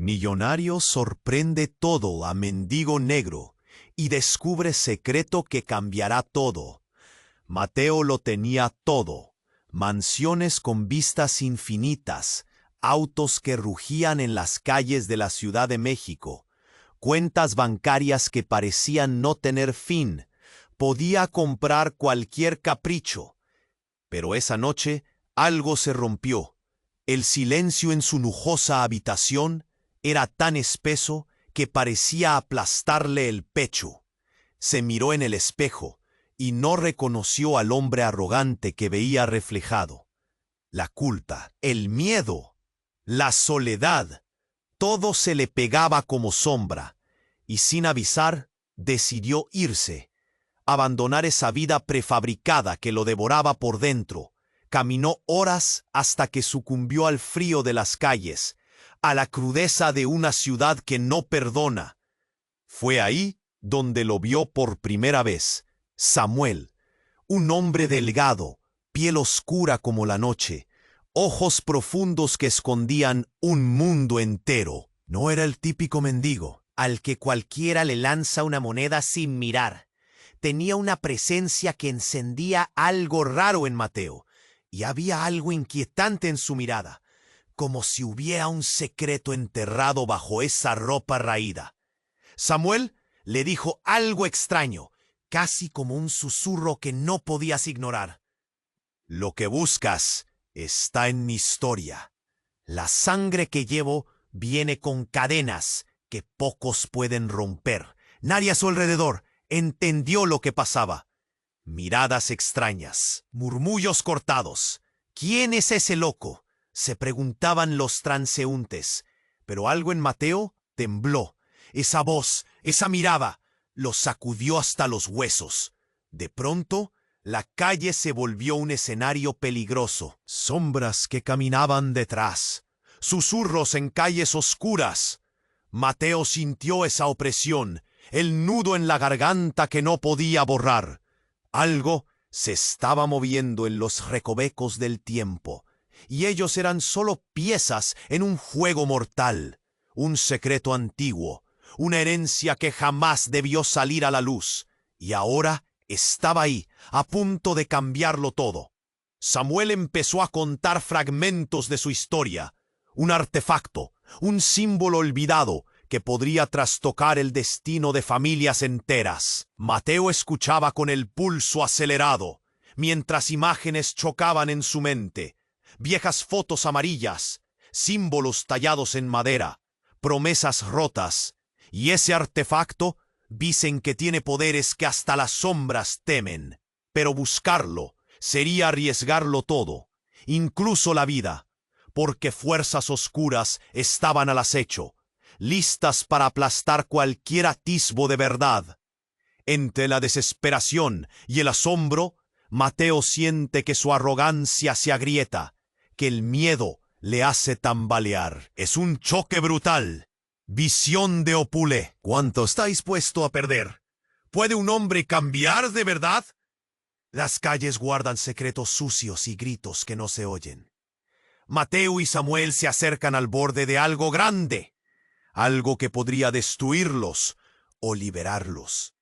Millonario sorprende todo a mendigo negro y descubre secreto que cambiará todo. Mateo lo tenía todo: mansiones con vistas infinitas, autos que rugían en las calles de la Ciudad de México, cuentas bancarias que parecían no tener fin. Podía comprar cualquier capricho. Pero esa noche algo se rompió. El silencio en su lujosa habitación era tan espeso que parecía aplastarle el pecho. Se miró en el espejo y no reconoció al hombre arrogante que veía reflejado. La culpa, el miedo, la soledad, todo se le pegaba como sombra, y sin avisar decidió irse, abandonar esa vida prefabricada que lo devoraba por dentro. Caminó horas hasta que sucumbió al frío de las calles, a la crudeza de una ciudad que no perdona. Fue ahí donde lo vio por primera vez Samuel, un hombre delgado, piel oscura como la noche, ojos profundos que escondían un mundo entero. No era el típico mendigo al que cualquiera le lanza una moneda sin mirar. Tenía una presencia que encendía algo raro en Mateo, y había algo inquietante en su mirada, como si hubiera un secreto enterrado bajo esa ropa raída. Samuel le dijo algo extraño, casi como un susurro que no podías ignorar. Lo que buscas está en mi historia. La sangre que llevo viene con cadenas que pocos pueden romper. Nadie a su alrededor entendió lo que pasaba. Miradas extrañas, murmullos cortados. ¿Quién es ese loco?, se preguntaban los transeúntes. Pero algo en Mateo tembló. Esa voz, esa mirada, lo sacudió hasta los huesos. De pronto, la calle se volvió un escenario peligroso. Sombras que caminaban detrás, susurros en calles oscuras. Mateo sintió esa opresión, el nudo en la garganta que no podía borrar. Algo se estaba moviendo en los recovecos del tiempo, y ellos eran solo piezas en un juego mortal, un secreto antiguo, una herencia que jamás debió salir a la luz, y ahora estaba ahí, a punto de cambiarlo todo. Samuel empezó a contar fragmentos de su historia, un artefacto, un símbolo olvidado que podría trastocar el destino de familias enteras. Mateo escuchaba con el pulso acelerado, mientras imágenes chocaban en su mente. Viejas fotos amarillas, símbolos tallados en madera, promesas rotas. Y ese artefacto dicen que tiene poderes que hasta las sombras temen. Pero buscarlo sería arriesgarlo todo, incluso la vida, porque fuerzas oscuras estaban al acecho, listas para aplastar cualquier atisbo de verdad. Entre la desesperación y el asombro, Mateo siente que su arrogancia se agrieta, que el miedo le hace tambalear. Es un choque brutal. Visión de Opule. ¿Cuánto está dispuesto a perder? ¿Puede un hombre cambiar de verdad? Las calles guardan secretos sucios y gritos que no se oyen. Mateo y Samuel se acercan al borde de algo grande, algo que podría destruirlos o liberarlos.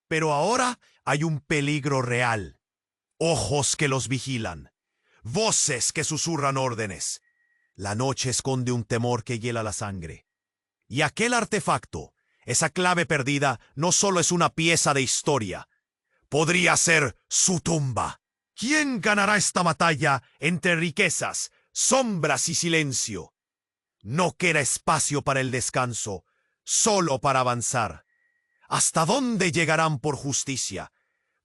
Pero ahora hay un peligro real. Ojos que los vigilan, voces que susurran órdenes. La noche esconde un temor que hiela la sangre. Y aquel artefacto, esa clave perdida, no solo es una pieza de historia. Podría ser su tumba. ¿Quién ganará esta batalla entre riquezas, sombras y silencio? No queda espacio para el descanso, solo para avanzar. ¿Hasta dónde llegarán por justicia?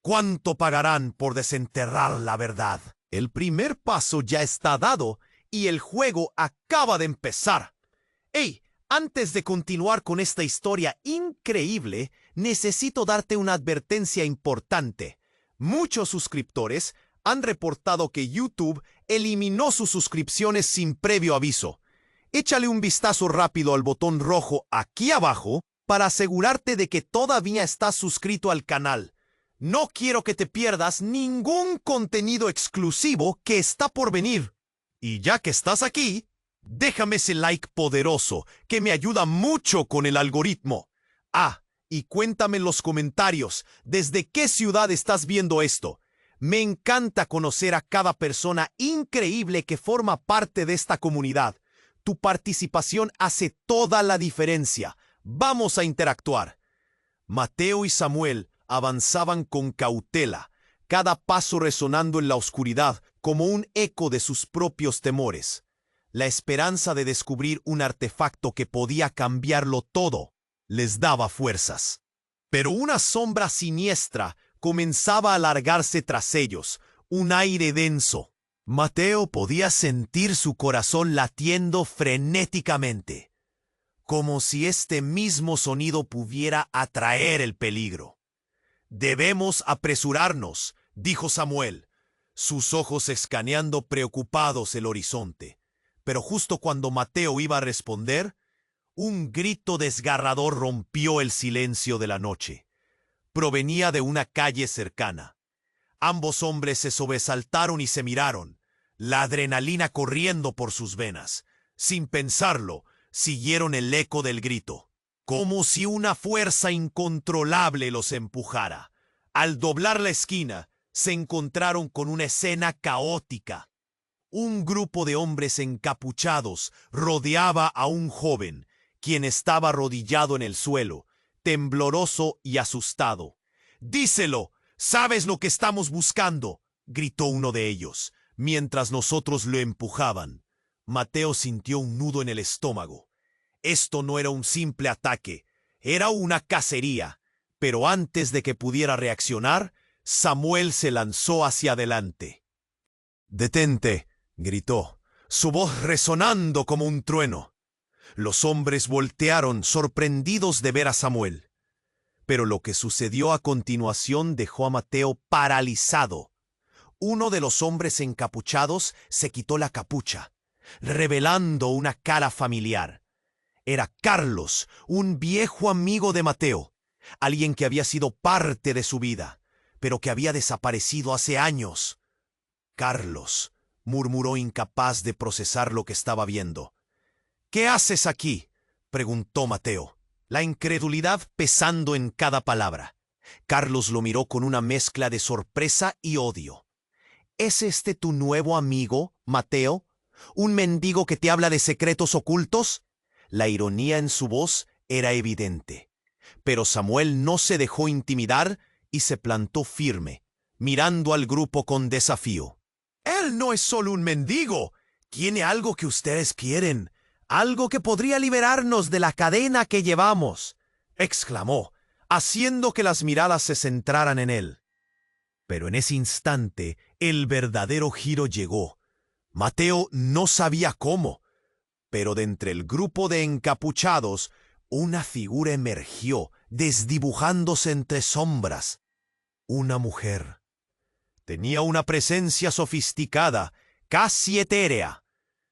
¿Cuánto pagarán por desenterrar la verdad? El primer paso ya está dado y el juego acaba de empezar. ¡Ey! Antes de continuar con esta historia increíble, necesito darte una advertencia importante. Muchos suscriptores han reportado que YouTube eliminó sus suscripciones sin previo aviso. Échale un vistazo rápido al botón rojo aquí abajo para asegurarte de que todavía estás suscrito al canal. No quiero que te pierdas ningún contenido exclusivo que está por venir. Y ya que estás aquí, Déjame ese like poderoso que me ayuda mucho con el algoritmo. Y cuéntame en los comentarios desde qué ciudad estás viendo esto. Me encanta conocer a cada persona increíble que forma parte de esta comunidad. Tu participación hace toda la diferencia. Vamos a interactuar. Mateo y Samuel avanzaban con cautela, cada paso resonando en la oscuridad como un eco de sus propios temores. La esperanza de descubrir un artefacto que podía cambiarlo todo les daba fuerzas. Pero una sombra siniestra comenzaba a alargarse tras ellos, un aire denso. Mateo podía sentir su corazón latiendo frenéticamente, como si este mismo sonido pudiera atraer el peligro. «Debemos apresurarnos», dijo Samuel, sus ojos escaneando preocupados el horizonte. Pero justo cuando Mateo iba a responder, un grito desgarrador rompió el silencio de la noche. Provenía de una calle cercana. Ambos hombres se sobresaltaron y se miraron, la adrenalina corriendo por sus venas. Sin pensarlo, siguieron el eco del grito, como si una fuerza incontrolable los empujara. Al doblar la esquina, se encontraron con una escena caótica. Un grupo de hombres encapuchados rodeaba a un joven, quien estaba arrodillado en el suelo, tembloroso y asustado. «Díselo, sabes lo que estamos buscando», gritó uno de ellos, mientras nosotros lo empujaban. Mateo sintió un nudo en el estómago. Esto no era un simple ataque, era una cacería. Pero antes de que pudiera reaccionar, Samuel se lanzó hacia adelante. «Detente», gritó, su voz resonando como un trueno. Los hombres voltearon, sorprendidos de ver a Samuel. Pero lo que sucedió a continuación dejó a Mateo paralizado. Uno de los hombres encapuchados se quitó la capucha, revelando una cara familiar. Era Carlos, un viejo amigo de Mateo, alguien que había sido parte de su vida, pero que había desaparecido hace años. «Carlos», murmuró incapaz de procesar lo que estaba viendo. «¿Qué haces aquí?», preguntó Mateo, la incredulidad pesando en cada palabra. Carlos lo miró con una mezcla de sorpresa y odio. «¿Es este tu nuevo amigo, Mateo? ¿Un mendigo que te habla de secretos ocultos?». La ironía en su voz era evidente. Pero Samuel no se dejó intimidar y se plantó firme, mirando al grupo con desafío. «Él no es solo un mendigo. Tiene algo que ustedes quieren. Algo que podría liberarnos de la cadena que llevamos», exclamó, haciendo que las miradas se centraran en él. Pero en ese instante, el verdadero giro llegó. Mateo no sabía cómo, pero de entre el grupo de encapuchados, una figura emergió, desdibujándose entre sombras. Una mujer. Tenía una presencia sofisticada, casi etérea.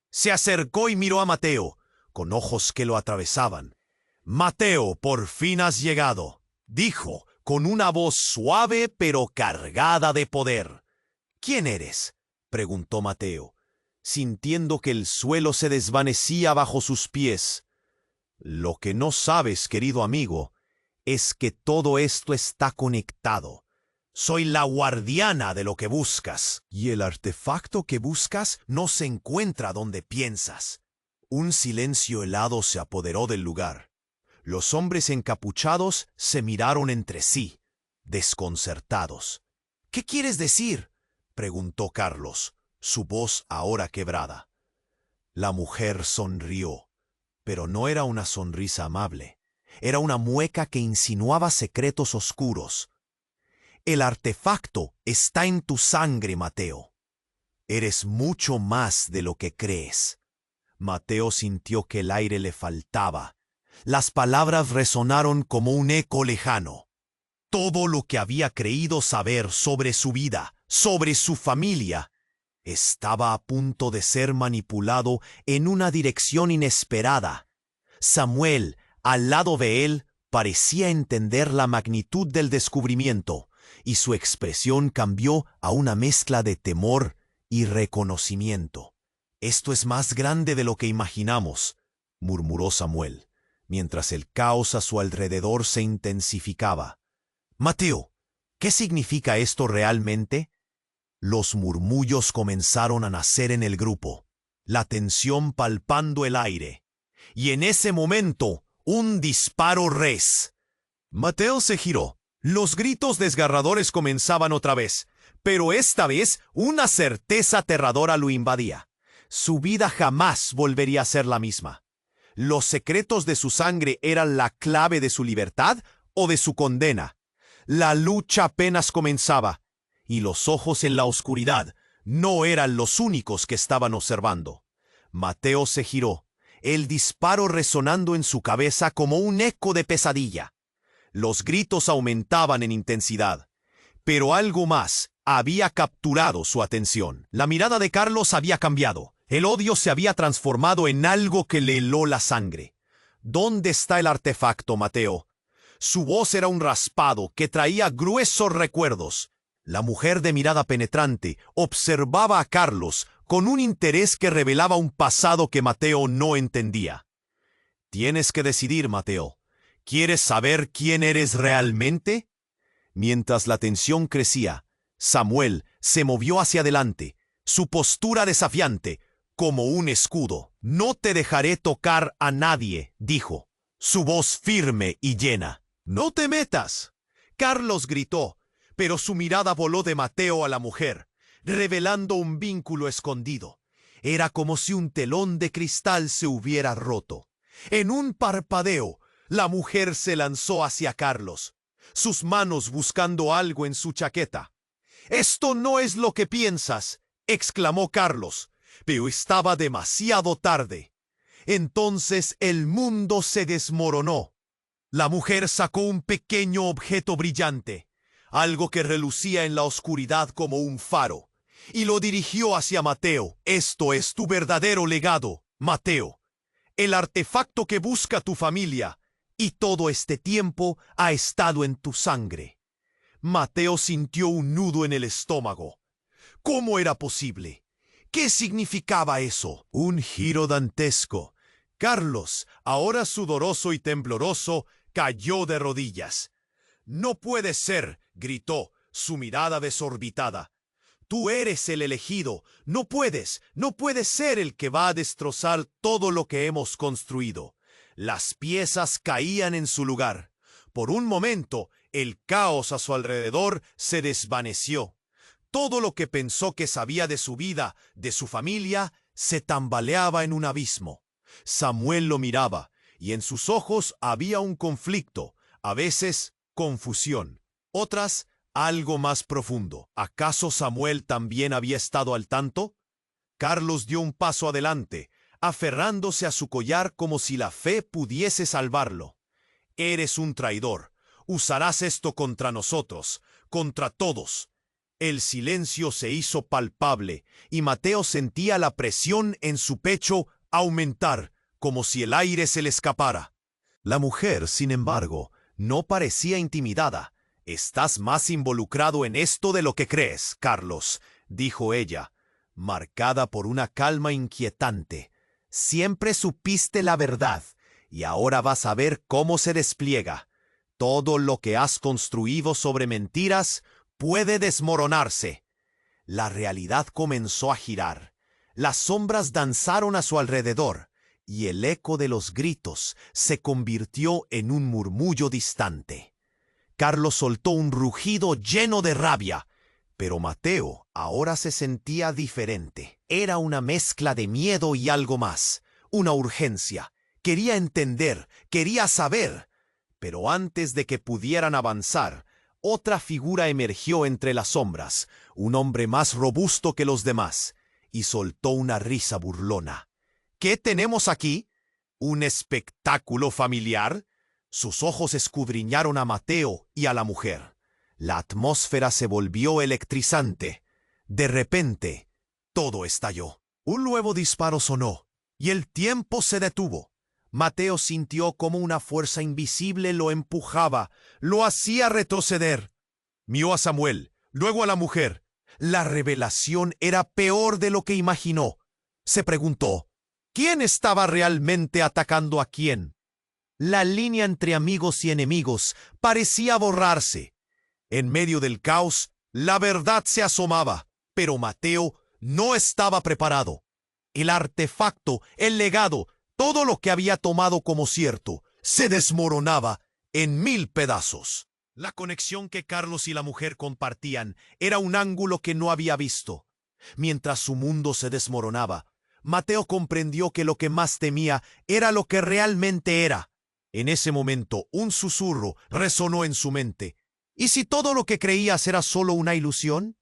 Se acercó y miró a Mateo, con ojos que lo atravesaban. «Mateo, por fin has llegado», dijo, con una voz suave pero cargada de poder. «¿Quién eres?», preguntó Mateo, sintiendo que el suelo se desvanecía bajo sus pies. «Lo que no sabes, querido amigo, es que todo esto está conectado. Soy la guardiana de lo que buscas, y el artefacto que buscas no se encuentra donde piensas». Un silencio helado se apoderó del lugar. Los hombres encapuchados se miraron entre sí, desconcertados. «¿Qué quieres decir?», preguntó Carlos, su voz ahora quebrada. La mujer sonrió, pero no era una sonrisa amable. Era una mueca que insinuaba secretos oscuros. «El artefacto está en tu sangre, Mateo. Eres mucho más de lo que crees». Mateo sintió que el aire le faltaba. Las palabras resonaron como un eco lejano. Todo lo que había creído saber sobre su vida, sobre su familia, estaba a punto de ser manipulado en una dirección inesperada. Samuel, al lado de él, parecía entender la magnitud del descubrimiento, y su expresión cambió a una mezcla de temor y reconocimiento. Esto es más grande de lo que imaginamos, murmuró Samuel, mientras el caos a su alrededor se intensificaba. Mateo, ¿qué significa esto realmente? Los murmullos comenzaron a nacer en el grupo, la tensión palpando el aire. Y en ese momento, un disparo res. Mateo se giró. Los gritos desgarradores comenzaban otra vez, pero esta vez una certeza aterradora lo invadía. Su vida jamás volvería a ser la misma. ¿Los secretos de su sangre eran la clave de su libertad o de su condena? La lucha apenas comenzaba, y los ojos en la oscuridad no eran los únicos que estaban observando. Mateo se giró, el disparo resonando en su cabeza como un eco de pesadilla. Los gritos aumentaban en intensidad, pero algo más había capturado su atención. La mirada de Carlos había cambiado. El odio se había transformado en algo que le heló la sangre. ¿Dónde está el artefacto, Mateo? Su voz era un raspado que traía gruesos recuerdos. La mujer de mirada penetrante observaba a Carlos con un interés que revelaba un pasado que Mateo no entendía. Tienes que decidir, Mateo. ¿Quieres saber quién eres realmente? Mientras la tensión crecía, Samuel se movió hacia adelante, su postura desafiante, como un escudo. No te dejaré tocar a nadie, dijo, su voz firme y llena. No te metas. Carlos gritó, pero su mirada voló de Mateo a la mujer, revelando un vínculo escondido. Era como si un telón de cristal se hubiera roto. En un parpadeo, la mujer se lanzó hacia Carlos, sus manos buscando algo en su chaqueta. «Esto no es lo que piensas», exclamó Carlos, pero estaba demasiado tarde. Entonces el mundo se desmoronó. La mujer sacó un pequeño objeto brillante, algo que relucía en la oscuridad como un faro, y lo dirigió hacia Mateo. «Esto es tu verdadero legado, Mateo. El artefacto que busca tu familia, y todo este tiempo ha estado en tu sangre». Mateo sintió un nudo en el estómago. ¿Cómo era posible? ¿Qué significaba eso? Un giro dantesco. Carlos, ahora sudoroso y tembloroso, cayó de rodillas. «No puede ser», gritó, su mirada desorbitada. «Tú eres el elegido. No puedes ser el que va a destrozar todo lo que hemos construido». Las piezas caían en su lugar. Por un momento, el caos a su alrededor se desvaneció. Todo lo que pensó que sabía de su vida, de su familia, se tambaleaba en un abismo. Samuel lo miraba, y en sus ojos había un conflicto, a veces confusión, otras algo más profundo. ¿Acaso Samuel también había estado al tanto? Carlos dio un paso adelante, aferrándose a su collar como si la fe pudiese salvarlo. «Eres un traidor. Usarás esto contra nosotros, contra todos». El silencio se hizo palpable, y Mateo sentía la presión en su pecho aumentar, como si el aire se le escapara. La mujer, sin embargo, no parecía intimidada. «Estás más involucrado en esto de lo que crees, Carlos», dijo ella, marcada por una calma inquietante. «Siempre supiste la verdad, y ahora vas a ver cómo se despliega. Todo lo que has construido sobre mentiras puede desmoronarse». La realidad comenzó a girar. Las sombras danzaron a su alrededor, y el eco de los gritos se convirtió en un murmullo distante. Carlos soltó un rugido lleno de rabia, pero Mateo ahora se sentía diferente. Era una mezcla de miedo y algo más, una urgencia. Quería entender, quería saber. Pero antes de que pudieran avanzar, otra figura emergió entre las sombras, un hombre más robusto que los demás, y soltó una risa burlona. «¿Qué tenemos aquí? ¿Un espectáculo familiar?» Sus ojos escudriñaron a Mateo y a la mujer. La atmósfera se volvió electrizante. De repente, todo estalló. Un nuevo disparo sonó, y el tiempo se detuvo. Mateo sintió como una fuerza invisible lo empujaba, lo hacía retroceder. Miró a Samuel, luego a la mujer. La revelación era peor de lo que imaginó. se preguntó. ¿Quién estaba realmente atacando a quién? La línea entre amigos y enemigos parecía borrarse. En medio del caos, la verdad se asomaba, pero Mateo no estaba preparado. El artefacto, el legado, todo lo que había tomado como cierto, se desmoronaba en 1000 pedazos. La conexión que Carlos y la mujer compartían era un ángulo que no había visto. Mientras su mundo se desmoronaba, Mateo comprendió que lo que más temía era lo que realmente era. En ese momento, un susurro resonó en su mente. ¿Y si todo lo que creías era solo una ilusión?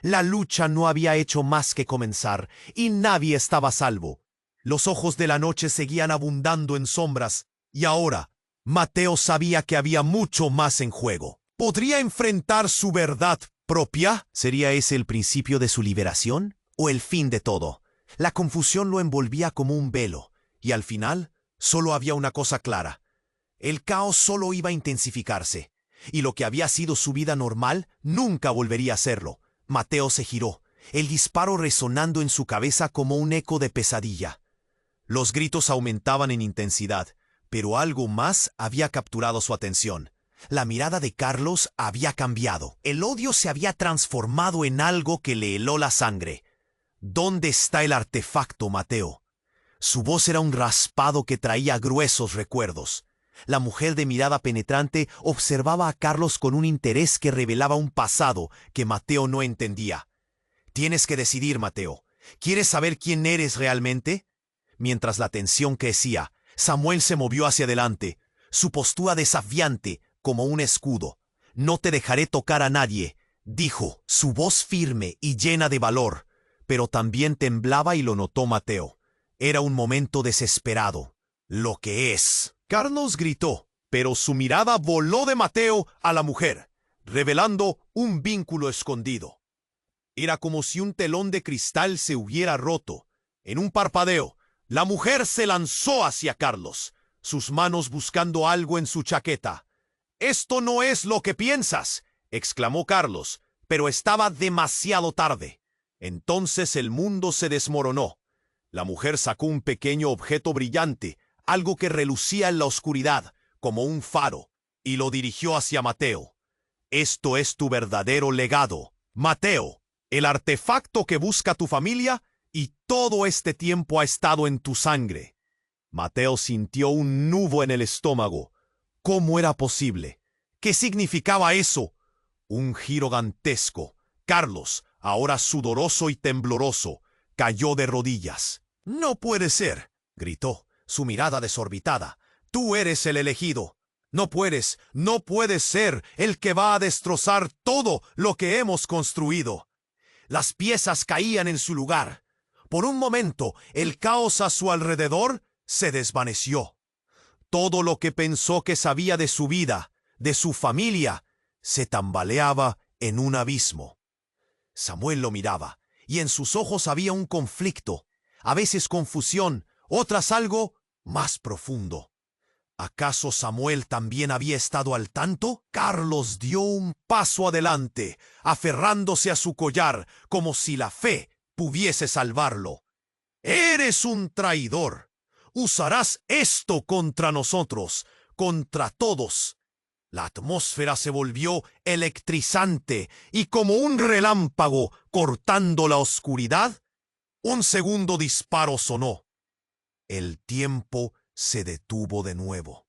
La lucha no había hecho más que comenzar, y nadie estaba a salvo. Los ojos de la noche seguían abundando en sombras, y ahora Mateo sabía que había mucho más en juego. ¿Podría enfrentar su verdad propia? ¿Sería ese el principio de su liberación o el fin de todo? La confusión lo envolvía como un velo, y al final solo había una cosa clara. El caos solo iba a intensificarse, y lo que había sido su vida normal nunca volvería a serlo. Mateo se giró, el disparo resonando en su cabeza como un eco de pesadilla. Los gritos aumentaban en intensidad, pero algo más había capturado su atención. La mirada de Carlos había cambiado. El odio se había transformado en algo que le heló la sangre. ¿Dónde está el artefacto, Mateo? Su voz era un raspado que traía gruesos recuerdos. La mujer de mirada penetrante observaba a Carlos con un interés que revelaba un pasado que Mateo no entendía. Tienes que decidir, Mateo. ¿Quieres saber quién eres realmente? Mientras la tensión crecía, Samuel se movió hacia adelante, su postura desafiante como un escudo. No te dejaré tocar a nadie, dijo, su voz firme y llena de valor, pero también temblaba y lo notó Mateo. Era un momento desesperado. Lo que es. Carlos gritó, pero su mirada voló de Mateo a la mujer, revelando un vínculo escondido. Era como si un telón de cristal se hubiera roto. En un parpadeo, la mujer se lanzó hacia Carlos, sus manos buscando algo en su chaqueta. «Esto no es lo que piensas», exclamó Carlos, pero estaba demasiado tarde. Entonces el mundo se desmoronó. La mujer sacó un pequeño objeto brillante, algo que relucía en la oscuridad, como un faro, y lo dirigió hacia Mateo. «Esto es tu verdadero legado, Mateo, el artefacto que busca tu familia y todo este tiempo ha estado en tu sangre». Mateo sintió un nudo en el estómago. ¿Cómo era posible? ¿Qué significaba eso? Un giro gigantesco. Carlos, ahora sudoroso y tembloroso, cayó de rodillas. «No puede ser», gritó, su mirada desorbitada. «Tú eres el elegido. No puedes ser el que va a destrozar todo lo que hemos construido». Las piezas caían en su lugar. Por un momento, el caos a su alrededor se desvaneció. Todo lo que pensó que sabía de su vida, de su familia, se tambaleaba en un abismo. Samuel lo miraba, y en sus ojos había un conflicto, a veces confusión, otras algo más profundo. ¿Acaso Samuel también había estado al tanto? Carlos dio un paso adelante, aferrándose a su collar, como si la fe pudiese salvarlo. «Eres un traidor. Usarás esto contra nosotros, contra todos». La atmósfera se volvió electrizante y como un relámpago cortando la oscuridad, un segundo disparo sonó. El tiempo se detuvo de nuevo.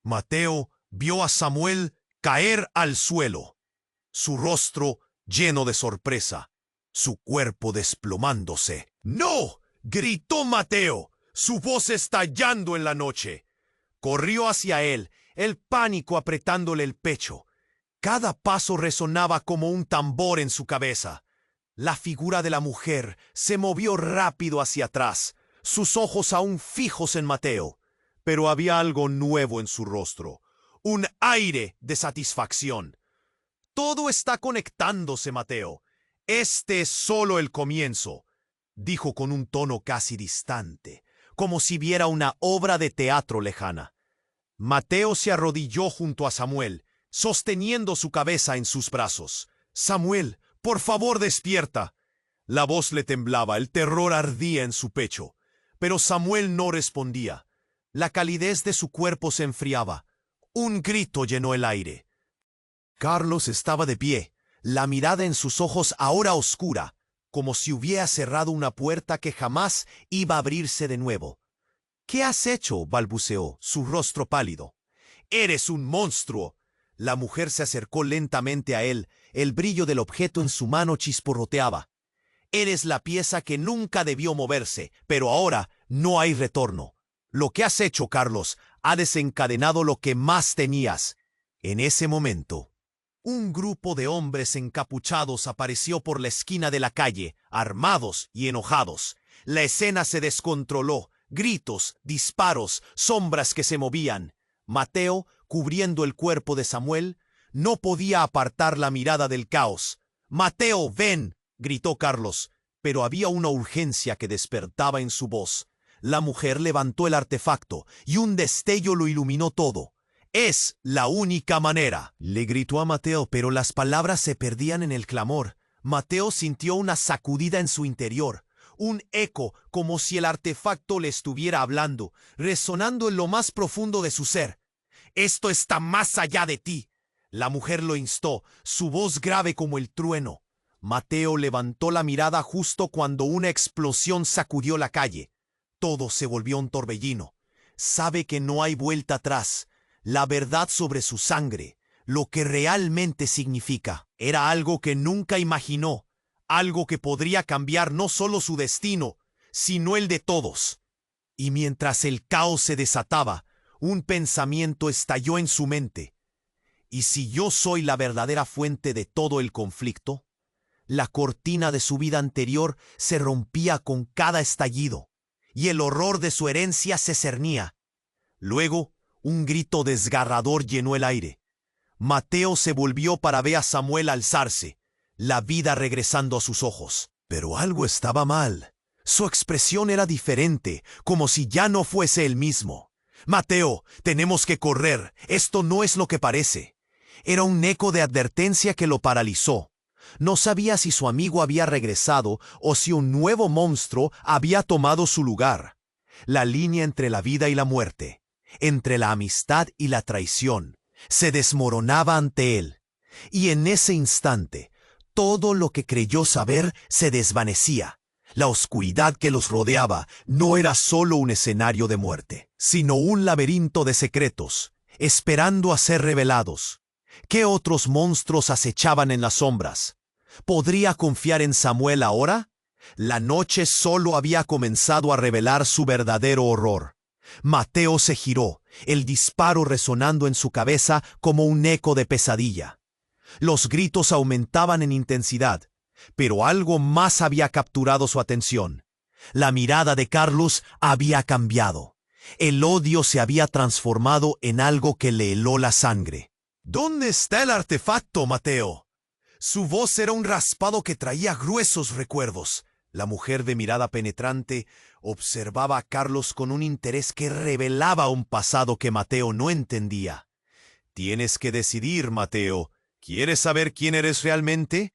Mateo vio a Samuel caer al suelo, su rostro lleno de sorpresa, su cuerpo desplomándose. «¡No!», gritó Mateo, su voz estallando en la noche. Corrió hacia él, el pánico apretándole el pecho. Cada paso resonaba como un tambor en su cabeza. La figura de la mujer se movió rápido hacia atrás, sus ojos aún fijos en Mateo. Pero había algo nuevo en su rostro, un aire de satisfacción. «Todo está conectándose, Mateo. Este es solo el comienzo», dijo con un tono casi distante, como si viera una obra de teatro lejana. Mateo se arrodilló junto a Samuel, sosteniendo su cabeza en sus brazos. «Samuel, por favor, despierta». La voz le temblaba, el terror ardía en su pecho. Pero Samuel no respondía. La calidez de su cuerpo se enfriaba. Un grito llenó el aire. Carlos estaba de pie, la mirada en sus ojos ahora oscura, como si hubiera cerrado una puerta que jamás iba a abrirse de nuevo. «¿Qué has hecho?», balbuceó, su rostro pálido. «¡Eres un monstruo!». La mujer se acercó lentamente a él, el brillo del objeto en su mano chisporroteaba. «Eres la pieza que nunca debió moverse, pero ahora no hay retorno. Lo que has hecho, Carlos, ha desencadenado lo que más temías». En ese momento, un grupo de hombres encapuchados apareció por la esquina de la calle, armados y enojados. La escena se descontroló. Gritos, disparos, sombras que se movían. Mateo, cubriendo el cuerpo de Samuel, no podía apartar la mirada del caos. «Mateo, ven», gritó Carlos, pero había una urgencia que despertaba en su voz. La mujer levantó el artefacto y un destello lo iluminó todo. «Es la única manera», le gritó a Mateo, pero las palabras se perdían en el clamor. Mateo sintió una sacudida en su interior. Un eco, como si el artefacto le estuviera hablando, resonando en lo más profundo de su ser. «Esto está más allá de ti», la mujer lo instó, su voz grave como el trueno. Mateo levantó la mirada justo cuando una explosión sacudió la calle. Todo se volvió un torbellino. Sabe que no hay vuelta atrás. La verdad sobre su sangre, lo que realmente significa, era algo que nunca imaginó. Algo que podría cambiar no solo su destino, sino el de todos. Y mientras el caos se desataba, un pensamiento estalló en su mente. ¿Y si yo soy la verdadera fuente de todo el conflicto? La cortina de su vida anterior se rompía con cada estallido, y el horror de su herencia se cernía. Luego, un grito desgarrador llenó el aire. Mateo se volvió para ver a Samuel alzarse, la vida regresando a sus ojos. Pero algo estaba mal. Su expresión era diferente, como si ya no fuese el mismo. «Mateo, tenemos que correr. Esto no es lo que parece». Era un eco de advertencia que lo paralizó. No sabía si su amigo había regresado o si un nuevo monstruo había tomado su lugar. La línea entre la vida y la muerte, entre la amistad y la traición, se desmoronaba ante él. Y en ese instante, todo lo que creyó saber se desvanecía. La oscuridad que los rodeaba no era solo un escenario de muerte, sino un laberinto de secretos, esperando a ser revelados. ¿Qué otros monstruos acechaban en las sombras? ¿Podría confiar en Samuel ahora? La noche solo había comenzado a revelar su verdadero horror. Mateo se giró, el disparo resonando en su cabeza como un eco de pesadilla. Los gritos aumentaban en intensidad, pero algo más había capturado su atención. La mirada de Carlos había cambiado. El odio se había transformado en algo que le heló la sangre. «¿Dónde está el artefacto, Mateo?». Su voz era un raspado que traía gruesos recuerdos. La mujer de mirada penetrante observaba a Carlos con un interés que revelaba un pasado que Mateo no entendía. «Tienes que decidir, Mateo. ¿Quieres saber quién eres realmente?».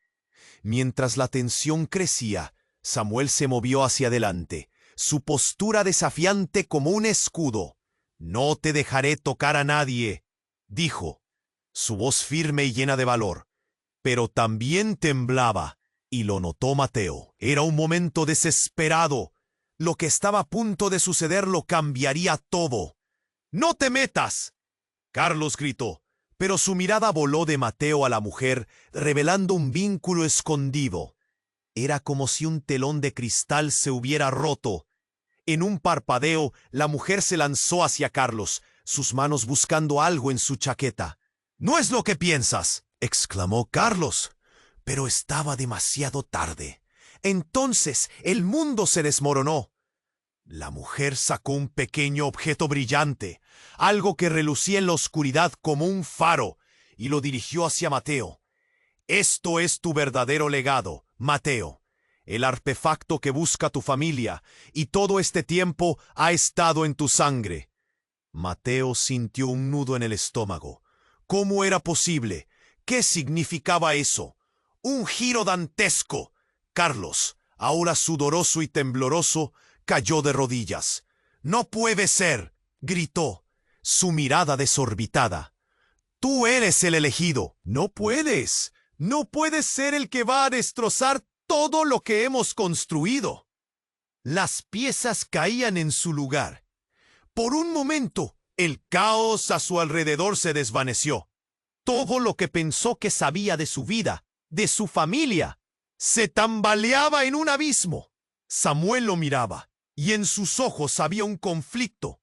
Mientras la tensión crecía, Samuel se movió hacia adelante, su postura desafiante como un escudo. «No te dejaré tocar a nadie», dijo, su voz firme y llena de valor. Pero también temblaba, y lo notó Mateo. Era un momento desesperado. Lo que estaba a punto de suceder lo cambiaría todo. «¡No te metas!», Carlos gritó, pero su mirada voló de Mateo a la mujer, revelando un vínculo escondido. Era como si un telón de cristal se hubiera roto. En un parpadeo, la mujer se lanzó hacia Carlos, sus manos buscando algo en su chaqueta. «No es lo que piensas», exclamó Carlos, pero estaba demasiado tarde. Entonces el mundo se desmoronó. La mujer sacó un pequeño objeto brillante, algo que relucía en la oscuridad como un faro, y lo dirigió hacia Mateo. «Esto es tu verdadero legado, Mateo. El artefacto que busca tu familia, y todo este tiempo ha estado en tu sangre». Mateo sintió un nudo en el estómago. ¿Cómo era posible? ¿Qué significaba eso? Un giro dantesco. «Carlos, Ahora sudoroso y tembloroso, cayó de rodillas. «¡No puede ser!», gritó, su mirada desorbitada. «Tú eres el elegido. No puedes. No puedes ser el que va a destrozar todo lo que hemos construido». Las piezas caían en su lugar. Por un momento, el caos a su alrededor se desvaneció. Todo lo que pensó que sabía de su vida, de su familia, se tambaleaba en un abismo. Samuel lo miraba, y en sus ojos había un conflicto.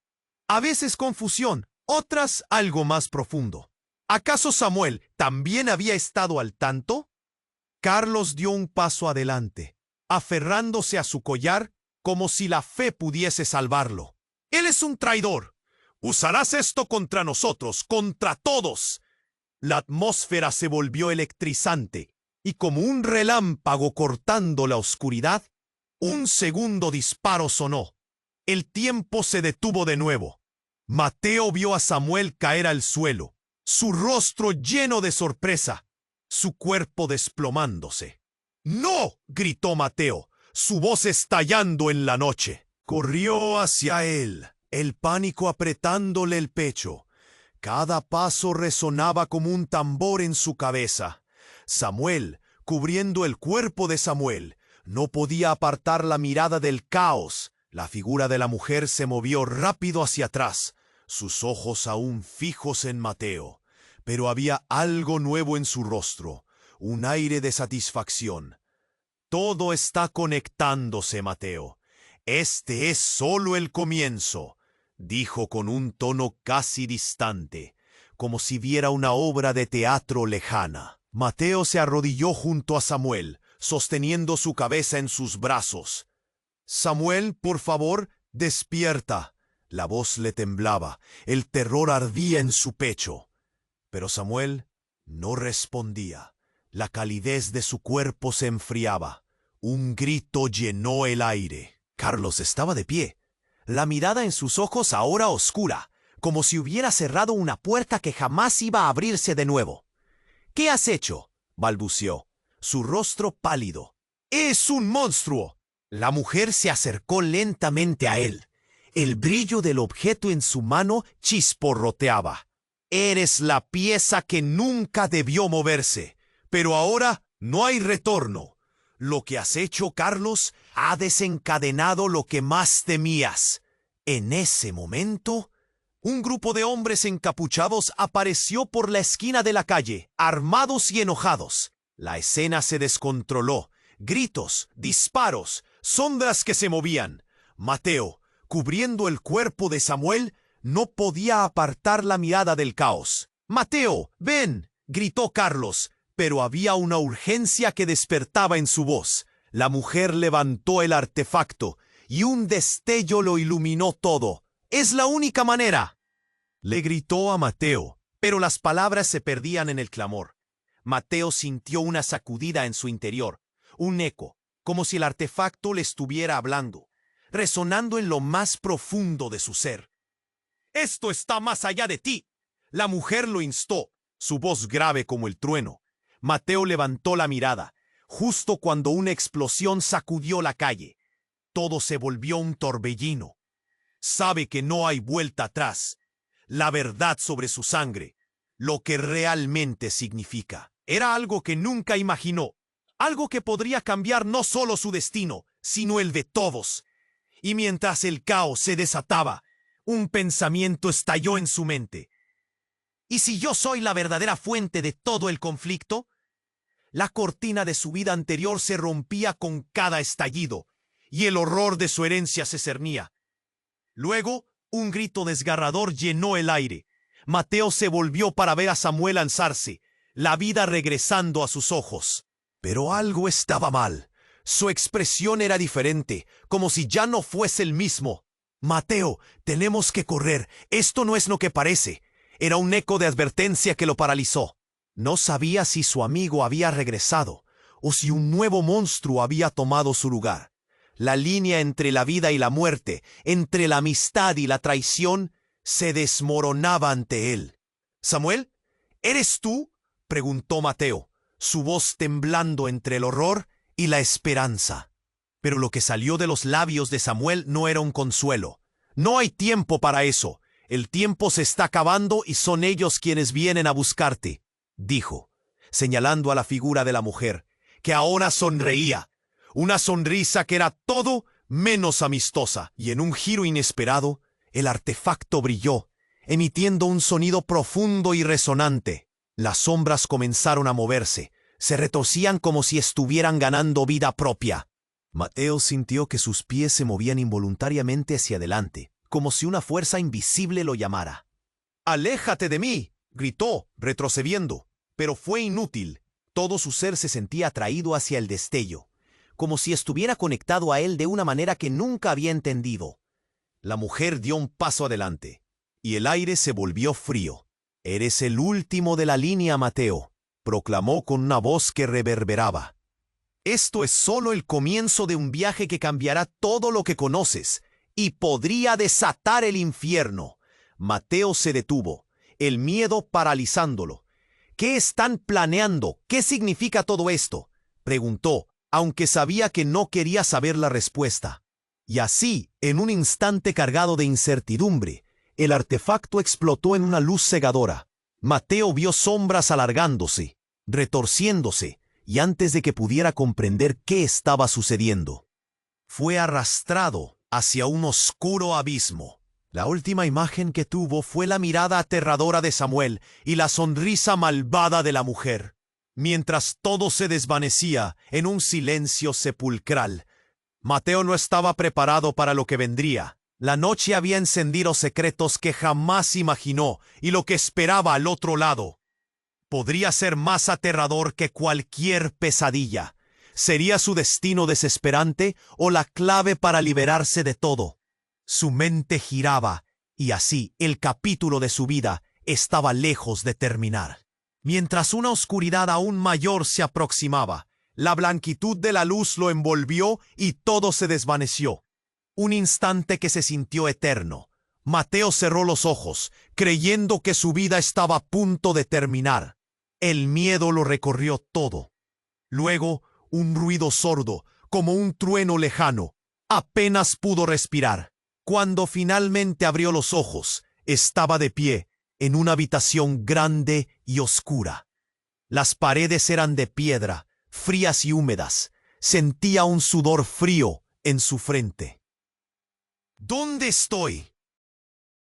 A veces confusión, otras algo más profundo. ¿Acaso Samuel también había estado al tanto? Carlos dio un paso adelante, aferrándose a su collar como si la fe pudiese salvarlo. «Él es un traidor. Usarás esto contra nosotros, contra todos». La atmósfera se volvió electrizante, y como un relámpago cortando la oscuridad, un segundo disparo sonó. El tiempo se detuvo de nuevo. Mateo vio a Samuel caer al suelo, su rostro lleno de sorpresa, su cuerpo desplomándose. «¡No!», gritó Mateo, su voz estallando en la noche. Corrió hacia él, el pánico apretándole el pecho. Cada paso resonaba como un tambor en su cabeza. Samuel, cubriendo el cuerpo de Samuel, no podía apartar la mirada del caos. La figura de la mujer se movió rápido hacia atrás, sus ojos aún fijos en Mateo. Pero había algo nuevo en su rostro, un aire de satisfacción. «Todo está conectándose, Mateo. Este es solo el comienzo», dijo con un tono casi distante, como si viera una obra de teatro lejana. Mateo se arrodilló junto a Samuel, sosteniendo su cabeza en sus brazos. «Samuel, por favor, despierta». La voz le temblaba, el terror ardía en su pecho. Pero Samuel no respondía. La calidez de su cuerpo se enfriaba. Un grito llenó el aire. Carlos estaba de pie, la mirada en sus ojos ahora oscura, como si hubiera cerrado una puerta que jamás iba a abrirse de nuevo. «¿Qué has hecho?», balbuceó, su rostro pálido. «¡Es un monstruo!». La mujer se acercó lentamente a él. El brillo del objeto en su mano chisporroteaba. «Eres la pieza que nunca debió moverse, pero ahora no hay retorno. Lo que has hecho, Carlos, ha desencadenado lo que más temías». En ese momento, un grupo de hombres encapuchados apareció por la esquina de la calle, armados y enojados. La escena se descontroló. Gritos, disparos, sombras que se movían. Mateo, cubriendo el cuerpo de Samuel, no podía apartar la mirada del caos. «Mateo, ven», gritó Carlos, pero había una urgencia que despertaba en su voz. La mujer levantó el artefacto, y un destello lo iluminó todo. «¡Es la única manera!», le gritó a Mateo, pero las palabras se perdían en el clamor. Mateo sintió una sacudida en su interior, un eco, como si el artefacto le estuviera hablando, resonando en lo más profundo de su ser. «Esto está más allá de ti», la mujer lo instó, su voz grave como el trueno. Mateo levantó la mirada, justo cuando una explosión sacudió la calle. Todo se volvió un torbellino. Sabe que no hay vuelta atrás. La verdad sobre su sangre, lo que realmente significa. Era algo que nunca imaginó, algo que podría cambiar no solo su destino, sino el de todos. Y mientras el caos se desataba, un pensamiento estalló en su mente. ¿Y si yo soy la verdadera fuente de todo el conflicto? La cortina de su vida anterior se rompía con cada estallido, y el horror de su herencia se cernía. Luego, un grito desgarrador llenó el aire. Mateo se volvió para ver a Samuel alzarse, la vida regresando a sus ojos. Pero algo estaba mal. Su expresión era diferente, como si ya no fuese el mismo. «Mateo, tenemos que correr. Esto no es lo que parece». Era un eco de advertencia que lo paralizó. No sabía si su amigo había regresado o si un nuevo monstruo había tomado su lugar. La línea entre la vida y la muerte, entre la amistad y la traición, se desmoronaba ante él. «¿Samuel? ¿Eres tú?», preguntó Mateo, su voz temblando entre el horror y la esperanza. Pero lo que salió de los labios de Samuel no era un consuelo. No hay tiempo para eso. El tiempo se está acabando y son ellos quienes vienen a buscarte, dijo, señalando a la figura de la mujer, que ahora sonreía. Una sonrisa que era todo menos amistosa. Y en un giro inesperado, el artefacto brilló, emitiendo un sonido profundo y resonante. Las sombras comenzaron a moverse. Se retorcían como si estuvieran ganando vida propia. Mateo sintió que sus pies se movían involuntariamente hacia adelante, como si una fuerza invisible lo llamara. «¡Aléjate de mí!», gritó, retrocediendo. Pero fue inútil. Todo su ser se sentía atraído hacia el destello, como si estuviera conectado a él de una manera que nunca había entendido. La mujer dio un paso adelante, y el aire se volvió frío. «Eres el último de la línea, Mateo», proclamó con una voz que reverberaba. «Esto es solo el comienzo de un viaje que cambiará todo lo que conoces y podría desatar el infierno». Mateo se detuvo, el miedo paralizándolo. «¿Qué están planeando? ¿Qué significa todo esto?», preguntó, aunque sabía que no quería saber la respuesta. Y así, en un instante cargado de incertidumbre, el artefacto explotó en una luz cegadora. Mateo vio sombras alargándose, retorciéndose, y antes de que pudiera comprender qué estaba sucediendo, fue arrastrado hacia un oscuro abismo. La última imagen que tuvo fue la mirada aterradora de Samuel y la sonrisa malvada de la mujer. Mientras todo se desvanecía en un silencio sepulcral, Mateo no estaba preparado para lo que vendría. La noche había encendido secretos que jamás imaginó y lo que esperaba al otro lado podría ser más aterrador que cualquier pesadilla. ¿Sería su destino desesperante o la clave para liberarse de todo? Su mente giraba, y así el capítulo de su vida estaba lejos de terminar. Mientras una oscuridad aún mayor se aproximaba, la blanquitud de la luz lo envolvió y todo se desvaneció. Un instante que se sintió eterno. Mateo cerró los ojos, creyendo que su vida estaba a punto de terminar. El miedo lo recorrió todo. Luego, un ruido sordo, como un trueno lejano. Apenas pudo respirar. Cuando finalmente abrió los ojos, estaba de pie en una habitación grande y oscura. Las paredes eran de piedra, frías y húmedas. Sentía un sudor frío en su frente. «¿Dónde estoy?»,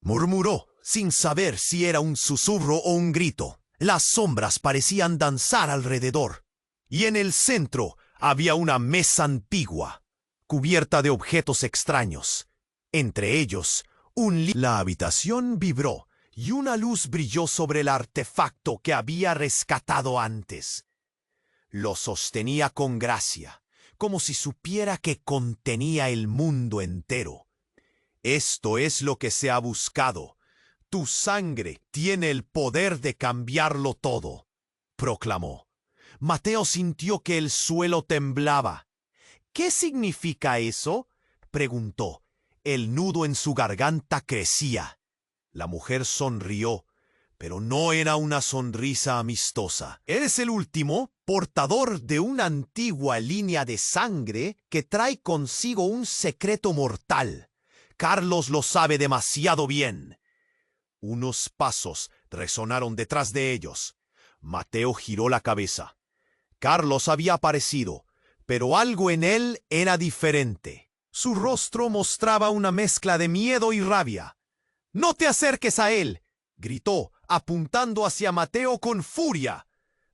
murmuró, sin saber si era un susurro o un grito. Las sombras parecían danzar alrededor, y en el centro había una mesa antigua, cubierta de objetos extraños. Entre ellos, La habitación vibró, y una luz brilló sobre el artefacto que había rescatado antes. Lo sostenía con gracia, como si supiera que contenía el mundo entero. «Esto es lo que se ha buscado. Tu sangre tiene el poder de cambiarlo todo», proclamó. Mateo sintió que el suelo temblaba. «¿Qué significa eso?», preguntó. El nudo en su garganta crecía. La mujer sonrió, pero no era una sonrisa amistosa. «Eres el último portador de una antigua línea de sangre que trae consigo un secreto mortal. Carlos lo sabe demasiado bien». Unos pasos resonaron detrás de ellos. Mateo giró la cabeza. Carlos había aparecido, pero algo en él era diferente. Su rostro mostraba una mezcla de miedo y rabia. «¡No te acerques a él!», gritó, apuntando hacia Mateo con furia.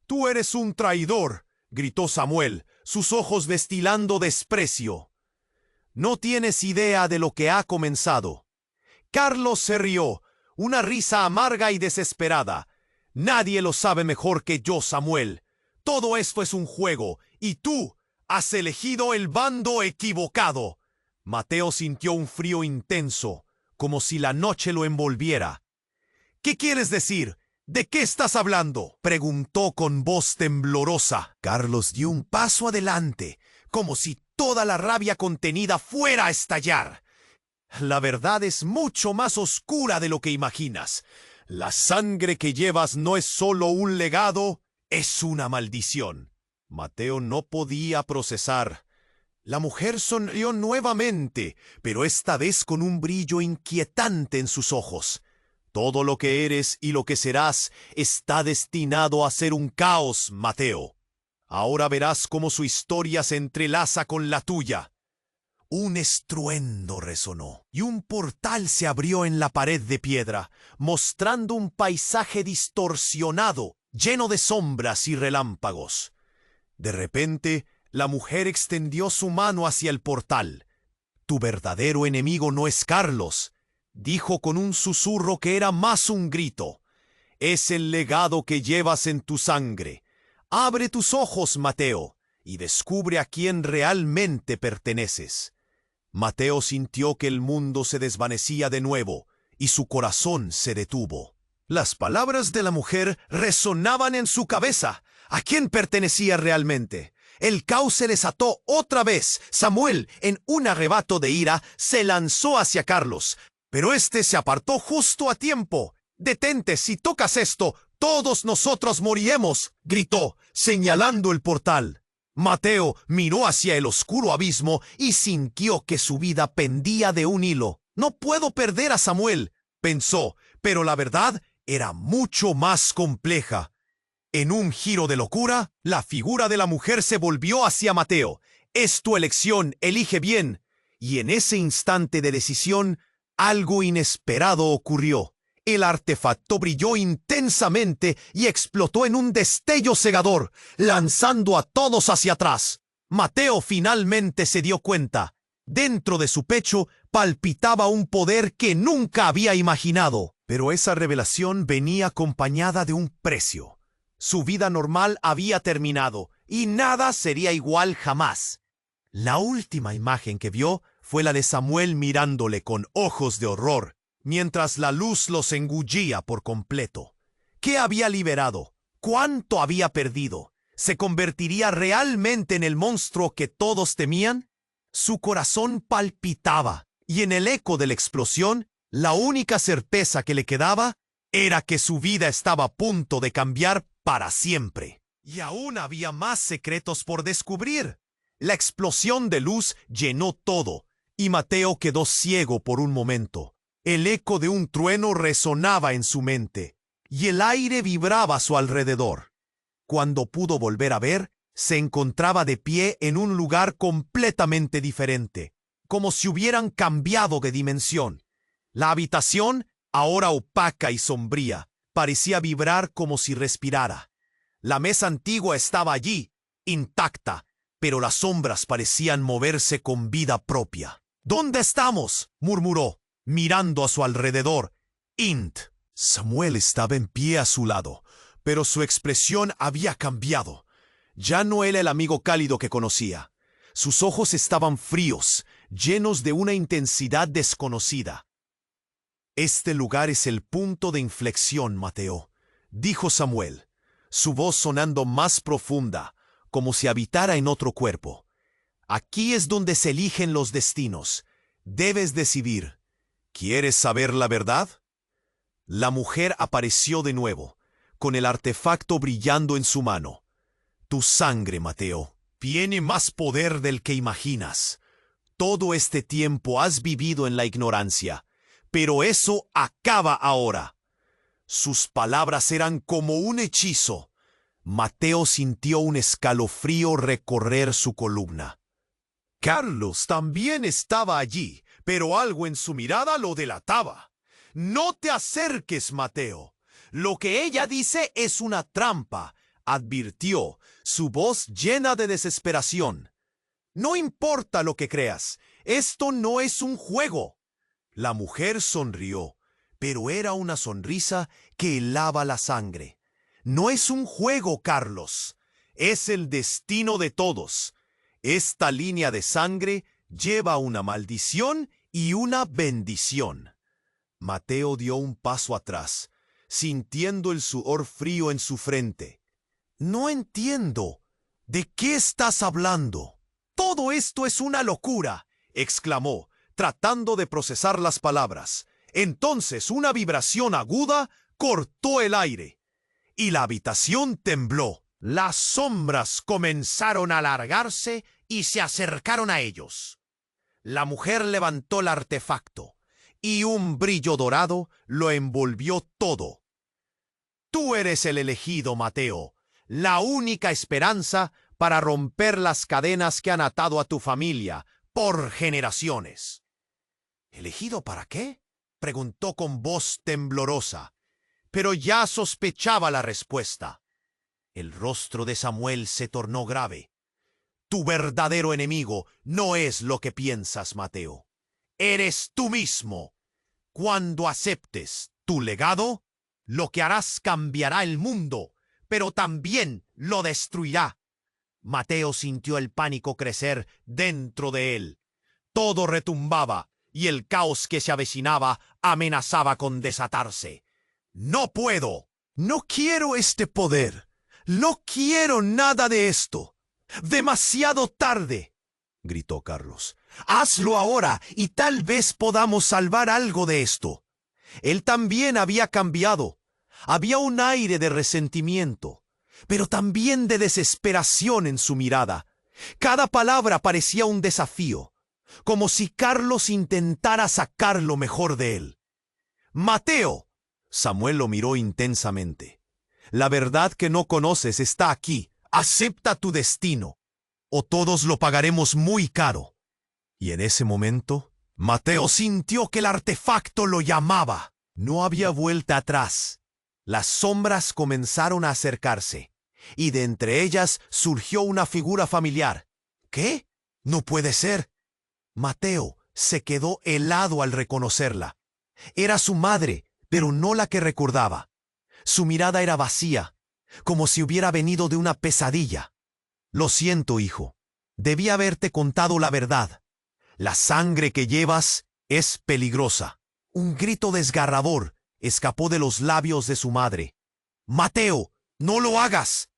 «Tú eres un traidor», gritó Samuel, sus ojos destilando desprecio. «No tienes idea de lo que ha comenzado». Carlos se rió, una risa amarga y desesperada. «Nadie lo sabe mejor que yo, Samuel. Todo esto es un juego, y tú has elegido el bando equivocado». Mateo sintió un frío intenso, como si la noche lo envolviera. «¿Qué quieres decir? ¿De qué estás hablando?», preguntó con voz temblorosa. Carlos dio un paso adelante, como si toda la rabia contenida fuera a estallar. «La verdad es mucho más oscura de lo que imaginas. La sangre que llevas no es solo un legado, es una maldición». Mateo no podía procesar La mujer sonrió nuevamente, pero esta vez con un brillo inquietante en sus ojos. Todo lo que eres y lo que serás está destinado a ser un caos, Mateo. Ahora verás cómo su historia se entrelaza con la tuya. Un estruendo resonó, y un portal se abrió en la pared de piedra, mostrando un paisaje distorsionado, lleno de sombras y relámpagos. De repente, la mujer extendió su mano hacia el portal. «Tu verdadero enemigo no es Carlos», dijo con un susurro que era más un grito. «Es el legado que llevas en tu sangre. Abre tus ojos, Mateo, y descubre a quién realmente perteneces». Mateo sintió que el mundo se desvanecía de nuevo, y su corazón se detuvo. Las palabras de la mujer resonaban en su cabeza. ¿A quién pertenecía realmente? El caos se desató otra vez. Samuel, en un arrebato de ira, se lanzó hacia Carlos, pero éste se apartó justo a tiempo. «Detente, si tocas esto, todos nosotros moriremos», gritó, señalando el portal. Mateo miró hacia el oscuro abismo y sintió que su vida pendía de un hilo. «No puedo perder a Samuel», pensó, pero la verdad era mucho más compleja. En un giro de locura, la figura de la mujer se volvió hacia Mateo. «Es tu elección, elige bien». Y en ese instante de decisión, algo inesperado ocurrió. El artefacto brilló intensamente y explotó en un destello cegador, lanzando a todos hacia atrás. Mateo finalmente se dio cuenta. Dentro de su pecho palpitaba un poder que nunca había imaginado. Pero esa revelación venía acompañada de un precio. Su vida normal había terminado y nada sería igual jamás. La última imagen que vio fue la de Samuel mirándole con ojos de horror, mientras la luz los engullía por completo. ¿Qué había liberado? ¿Cuánto había perdido? ¿Se convertiría realmente en el monstruo que todos temían? Su corazón palpitaba, y en el eco de la explosión, la única certeza que le quedaba era que su vida estaba a punto de cambiar para siempre. Y aún había más secretos por descubrir. La explosión de luz llenó todo, y Mateo quedó ciego por un momento. El eco de un trueno resonaba en su mente, y el aire vibraba a su alrededor. Cuando pudo volver a ver, se encontraba de pie en un lugar completamente diferente, como si hubieran cambiado de dimensión. La habitación, ahora opaca y sombría, parecía vibrar como si respirara. La mesa antigua estaba allí, intacta, pero las sombras parecían moverse con vida propia. «¿Dónde estamos?», murmuró, mirando a su alrededor. Samuel estaba en pie a su lado, pero su expresión había cambiado. Ya no era el amigo cálido que conocía. Sus ojos estaban fríos, llenos de una intensidad desconocida. «Este lugar es el punto de inflexión, Mateo», dijo Samuel, su voz sonando más profunda, como si habitara en otro cuerpo. «Aquí es donde se eligen los destinos. Debes decidir. ¿Quieres saber la verdad?». La mujer apareció de nuevo, con el artefacto brillando en su mano. «Tu sangre, Mateo, tiene más poder del que imaginas. Todo este tiempo has vivido en la ignorancia, pero eso acaba ahora». Sus palabras eran como un hechizo. Mateo sintió un escalofrío recorrer su columna. Carlos también estaba allí, pero algo en su mirada lo delataba. «No te acerques, Mateo. Lo que ella dice es una trampa», advirtió, su voz llena de desesperación. «No importa lo que creas, esto no es un juego». La mujer sonrió, pero era una sonrisa que helaba la sangre. «No es un juego, Carlos. Es el destino de todos. Esta línea de sangre lleva una maldición y una bendición». Mateo dio un paso atrás, sintiendo el sudor frío en su frente. «No entiendo. ¿De qué estás hablando?». «Todo esto es una locura», exclamó, tratando de procesar las palabras. Entonces una vibración aguda cortó el aire, y la habitación tembló. Las sombras comenzaron a alargarse y se acercaron a ellos. La mujer levantó el artefacto, y un brillo dorado lo envolvió todo. Tú eres el elegido, Mateo, la única esperanza para romper las cadenas que han atado a tu familia por generaciones. ¿Elegido para qué?, preguntó con voz temblorosa, pero ya sospechaba la respuesta. El rostro de Samuel se tornó grave. Tu verdadero enemigo no es lo que piensas, Mateo. Eres tú mismo. Cuando aceptes tu legado, lo que harás cambiará el mundo, pero también lo destruirá. Mateo sintió el pánico crecer dentro de él. Todo retumbaba y el caos que se avecinaba amenazaba con desatarse. No puedo. No quiero este poder. No quiero nada de esto. ¡Demasiado tarde!, gritó Carlos. ¡Hazlo ahora y tal vez podamos salvar algo de esto! Él también había cambiado. Había un aire de resentimiento, pero también de desesperación en su mirada. Cada palabra parecía un desafío, como si Carlos intentara sacar lo mejor de él. ¡Mateo! Samuel lo miró intensamente. La verdad que no conoces está aquí. Acepta tu destino, o todos lo pagaremos muy caro. Y en ese momento, Mateo sintió que el artefacto lo llamaba. No había vuelta atrás. Las sombras comenzaron a acercarse, y de entre ellas surgió una figura familiar. ¿Qué? No puede ser. Mateo se quedó helado al reconocerla. Era su madre, pero no la que recordaba. Su mirada era vacía, como si hubiera venido de una pesadilla. Lo siento, hijo. Debí haberte contado la verdad. La sangre que llevas es peligrosa. Un grito desgarrador escapó de los labios de su madre. ¡Mateo, no lo hagas!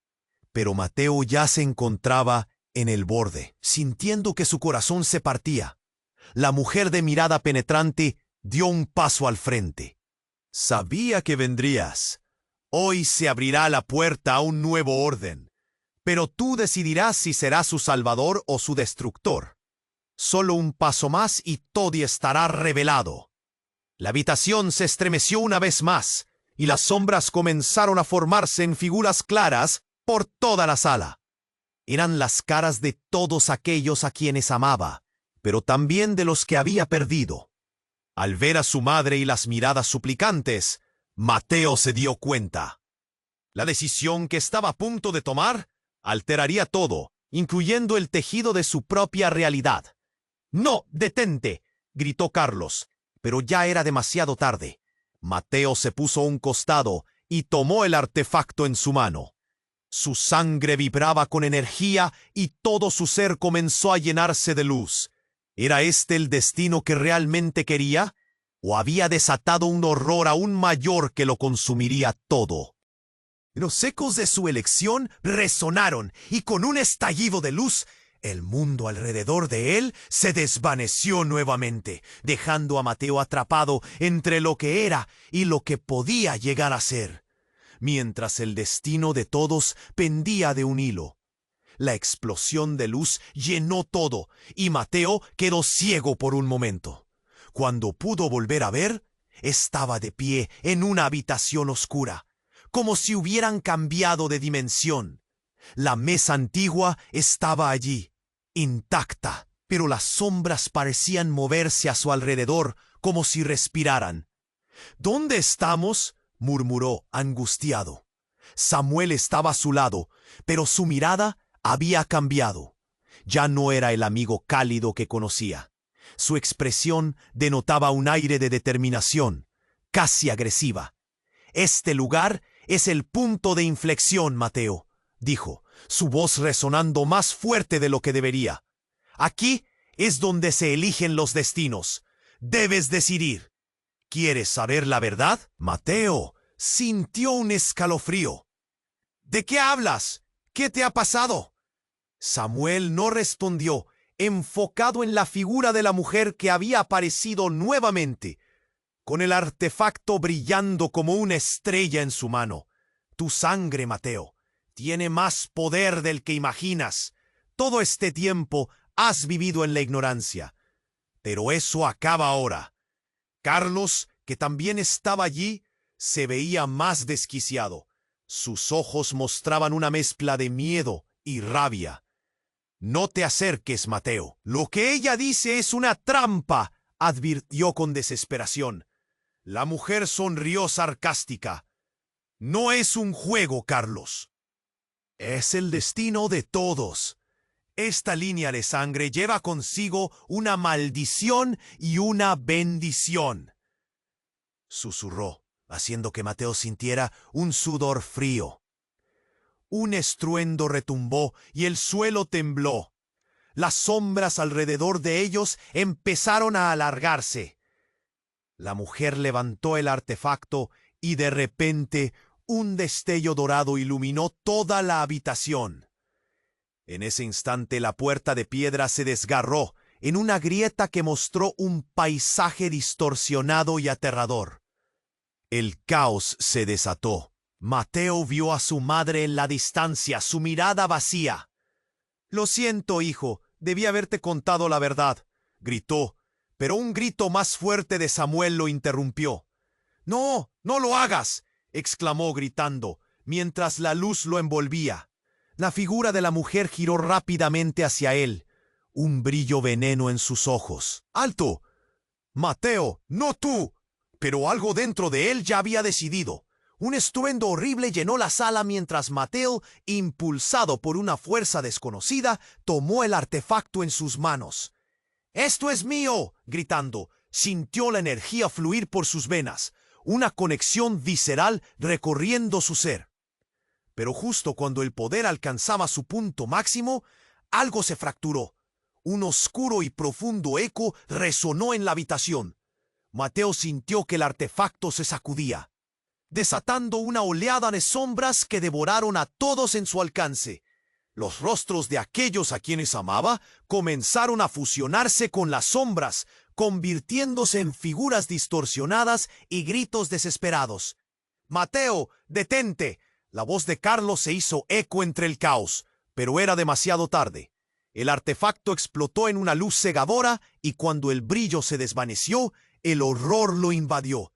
Pero Mateo ya se encontraba en el borde, sintiendo que su corazón se partía. La mujer de mirada penetrante dio un paso al frente. Sabía que vendrías. Hoy se abrirá la puerta a un nuevo orden, pero tú decidirás si serás su salvador o su destructor. Solo un paso más y todo estará revelado. La habitación se estremeció una vez más, y las sombras comenzaron a formarse en figuras claras por toda la sala. Eran las caras de todos aquellos a quienes amaba, pero también de los que había perdido. Al ver a su madre y las miradas suplicantes, Mateo se dio cuenta. La decisión que estaba a punto de tomar alteraría todo, incluyendo el tejido de su propia realidad. ¡No, detente!, gritó Carlos, pero ya era demasiado tarde. Mateo se puso a un costado y tomó el artefacto en su mano. Su sangre vibraba con energía y todo su ser comenzó a llenarse de luz. ¿Era este el destino que realmente quería? ¿O había desatado un horror aún mayor que lo consumiría todo? Los ecos de su elección resonaron, y con un estallido de luz, el mundo alrededor de él se desvaneció nuevamente, dejando a Mateo atrapado entre lo que era y lo que podía llegar a ser, mientras el destino de todos pendía de un hilo. La explosión de luz llenó todo, y Mateo quedó ciego por un momento. Cuando pudo volver a ver, estaba de pie en una habitación oscura, como si hubieran cambiado de dimensión. La mesa antigua estaba allí, intacta, pero las sombras parecían moverse a su alrededor como si respiraran. ¿Dónde estamos?, murmuró angustiado. Samuel estaba a su lado, pero su mirada había cambiado. Ya no era el amigo cálido que conocía. Su expresión denotaba un aire de determinación, casi agresiva. «Este lugar es el punto de inflexión, Mateo», dijo, su voz resonando más fuerte de lo que debería. «Aquí es donde se eligen los destinos. Debes decidir. ¿Quieres saber la verdad?» Mateo sintió un escalofrío. «¿De qué hablas? ¿Qué te ha pasado?» Samuel no respondió, enfocado en la figura de la mujer que había aparecido nuevamente, con el artefacto brillando como una estrella en su mano. «Tu sangre, Mateo, tiene más poder del que imaginas. todo este tiempo has vivido en la ignorancia. Pero eso acaba ahora. Carlos, que también estaba allí, se veía más desquiciado. Sus ojos mostraban una mezcla de miedo y rabia. «No te acerques, Mateo. Lo que ella dice es una trampa», advirtió con desesperación. La mujer sonrió sarcástica. «No es un juego, Carlos. Es el destino de todos. Esta línea de sangre lleva consigo una maldición y una bendición», susurró, haciendo que Mateo sintiera un sudor frío. Un estruendo retumbó y el suelo tembló. Las sombras alrededor de ellos empezaron a alargarse. La mujer levantó el artefacto y de repente un destello dorado iluminó toda la habitación. En ese instante la puerta de piedra se desgarró en una grieta que mostró un paisaje distorsionado y aterrador. El caos se desató. Mateo vio a su madre en la distancia, su mirada vacía. «Lo siento, hijo, debí haberte contado la verdad», gritó, pero un grito más fuerte de Samuel lo interrumpió. «No, no lo hagas», exclamó gritando, mientras la luz lo envolvía. La figura de la mujer giró rápidamente hacia él, un brillo veneno en sus ojos. «¡Alto! Mateo, no tú!» Pero algo dentro de él ya había decidido. Un estruendo horrible llenó la sala mientras Mateo, impulsado por una fuerza desconocida, tomó el artefacto en sus manos. «¡Esto es mío!», gritando, sintió la energía fluir por sus venas, una conexión visceral recorriendo su ser. Pero justo cuando el poder alcanzaba su punto máximo, algo se fracturó. Un oscuro y profundo eco resonó en la habitación. Mateo sintió que el artefacto se sacudía, desatando una oleada de sombras que devoraron a todos en su alcance. Los rostros de aquellos a quienes amaba comenzaron a fusionarse con las sombras, convirtiéndose en figuras distorsionadas y gritos desesperados. «Mateo, detente». La voz de Carlos se hizo eco entre el caos, pero era demasiado tarde. El artefacto explotó en una luz cegadora y cuando el brillo se desvaneció, el horror lo invadió.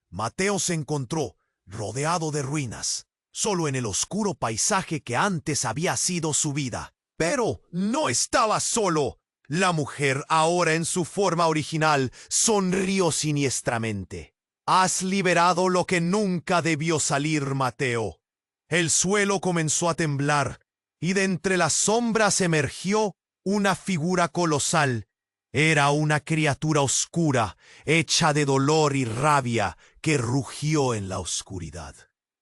Mateo se encontró rodeado de ruinas, solo en el oscuro paisaje que antes había sido su vida. Pero no estaba solo. La mujer, ahora en su forma original, sonrió siniestramente. «Has liberado lo que nunca debió salir, Mateo». El suelo comenzó a temblar y de entre las sombras emergió una figura colosal. Era una criatura oscura, hecha de dolor y rabia, que rugió en la oscuridad.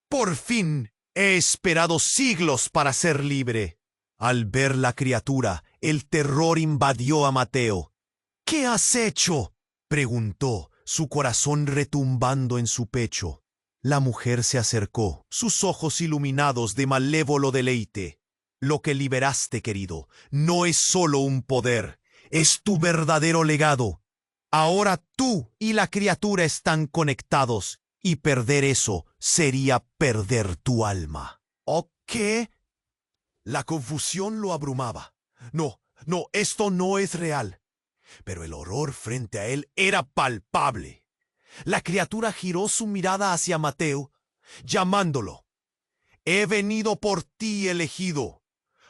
«Por fin he esperado siglos para ser libre». Al ver la criatura, el terror invadió a Mateo. «¿Qué has hecho?», preguntó, su corazón retumbando en su pecho. La mujer se acercó, sus ojos iluminados de malévolo deleite. «Lo que liberaste, querido, no es solo un poder, es tu verdadero legado. Ahora tú y la criatura están conectados, y perder eso sería perder tu alma». «¿Oh, qué?». La confusión lo abrumaba. No, esto no es real. Pero el horror frente a él era palpable. La criatura giró su mirada hacia Mateo, llamándolo. «He venido por ti, elegido.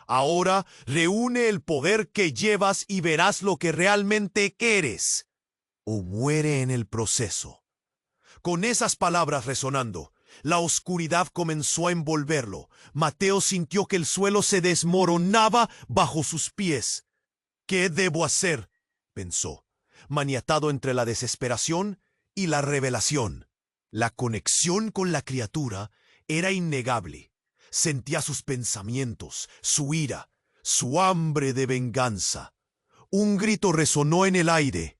Ahora reúne el poder que llevas y verás lo que realmente eres, o muere en el proceso». Con esas palabras resonando, la oscuridad comenzó a envolverlo. Mateo sintió que el suelo se desmoronaba bajo sus pies. «¿Qué debo hacer?», pensó, maniatado entre la desesperación y la revelación. La conexión con la criatura era innegable. Sentía sus pensamientos, su ira, su hambre de venganza. Un grito resonó en el aire.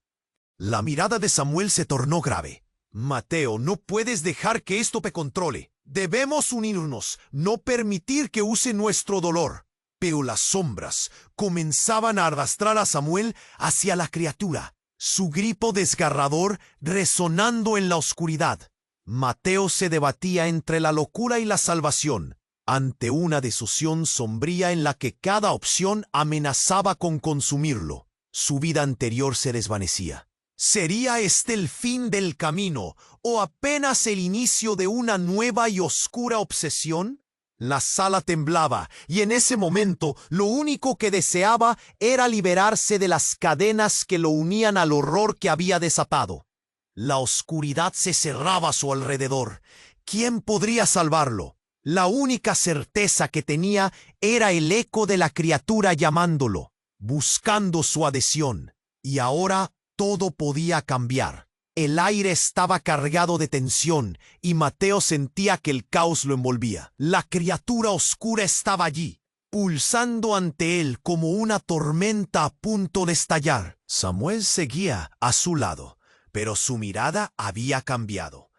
La mirada de Samuel se tornó grave. «Mateo, no puedes dejar que esto te controle. Debemos unirnos, no permitir que use nuestro dolor». Pero las sombras comenzaban a arrastrar a Samuel hacia la criatura, su grito desgarrador resonando en la oscuridad. Mateo se debatía entre la locura y la salvación. ante una decisión sombría en la que cada opción amenazaba con consumirlo. Su vida anterior se desvanecía. ¿Sería este el fin del camino o apenas el inicio de una nueva y oscura obsesión? La sala temblaba y en ese momento lo único que deseaba era liberarse de las cadenas que lo unían al horror que había desatado. La oscuridad se cerraba a su alrededor. ¿Quién podría salvarlo? La única certeza que tenía era el eco de la criatura llamándolo, buscando su adhesión. Y ahora todo podía cambiar. El aire estaba cargado de tensión y Mateo sentía que el caos lo envolvía. La criatura oscura estaba allí, pulsando ante él como una tormenta a punto de estallar. Samuel seguía a su lado, pero su mirada había cambiado.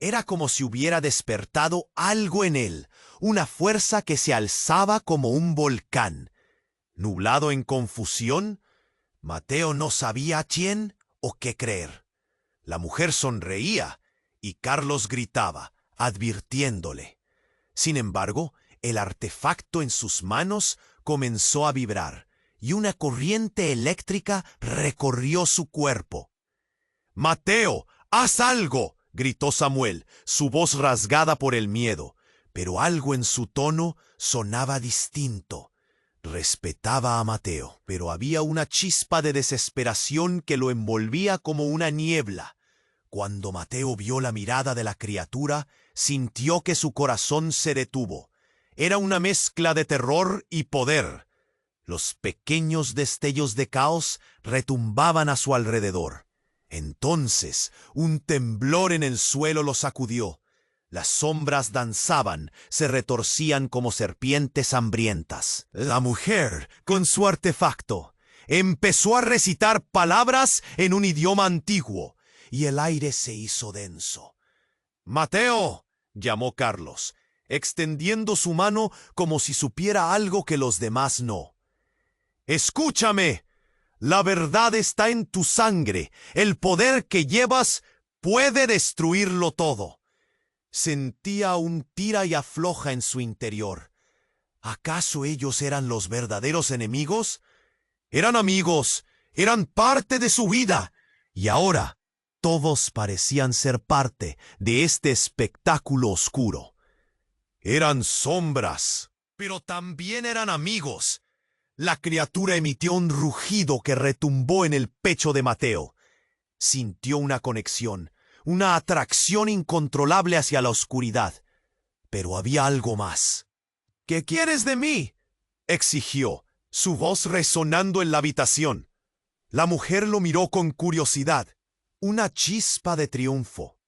Era como si hubiera despertado algo en él, una fuerza que se alzaba como un volcán. Nublado en confusión, Mateo no sabía a quién o qué creer. La mujer sonreía y Carlos gritaba, advirtiéndole. Sin embargo, el artefacto en sus manos comenzó a vibrar y una corriente eléctrica recorrió su cuerpo. «¡Mateo, haz algo!», gritó Samuel, su voz rasgada por el miedo, pero algo en su tono sonaba distinto. Respetaba a Mateo, pero había una chispa de desesperación que lo envolvía como una niebla. Cuando Mateo vio la mirada de la criatura, sintió que su corazón se detuvo. Era una mezcla de terror y poder. Los pequeños destellos de caos retumbaban a su alrededor. Entonces, un temblor en el suelo lo sacudió. Las sombras danzaban, se retorcían como serpientes hambrientas. La mujer, con su artefacto, empezó a recitar palabras en un idioma antiguo, y el aire se hizo denso. «¡Mateo!», llamó Carlos, extendiendo su mano como si supiera algo que los demás no. «¡Escúchame! La verdad está en tu sangre. El poder que llevas puede destruirlo todo». Sentía un tira y afloja en su interior. ¿Acaso ellos eran los verdaderos enemigos? Eran amigos, eran parte de su vida. Y ahora, todos parecían ser parte de este espectáculo oscuro. Eran sombras, pero también eran amigos. La criatura emitió un rugido que retumbó en el pecho de Mateo. Sintió una conexión, una atracción incontrolable hacia la oscuridad. Pero había algo más. «¿Qué quieres de mí?», exigió, su voz resonando en la habitación. La mujer lo miró con curiosidad, una chispa de triunfo.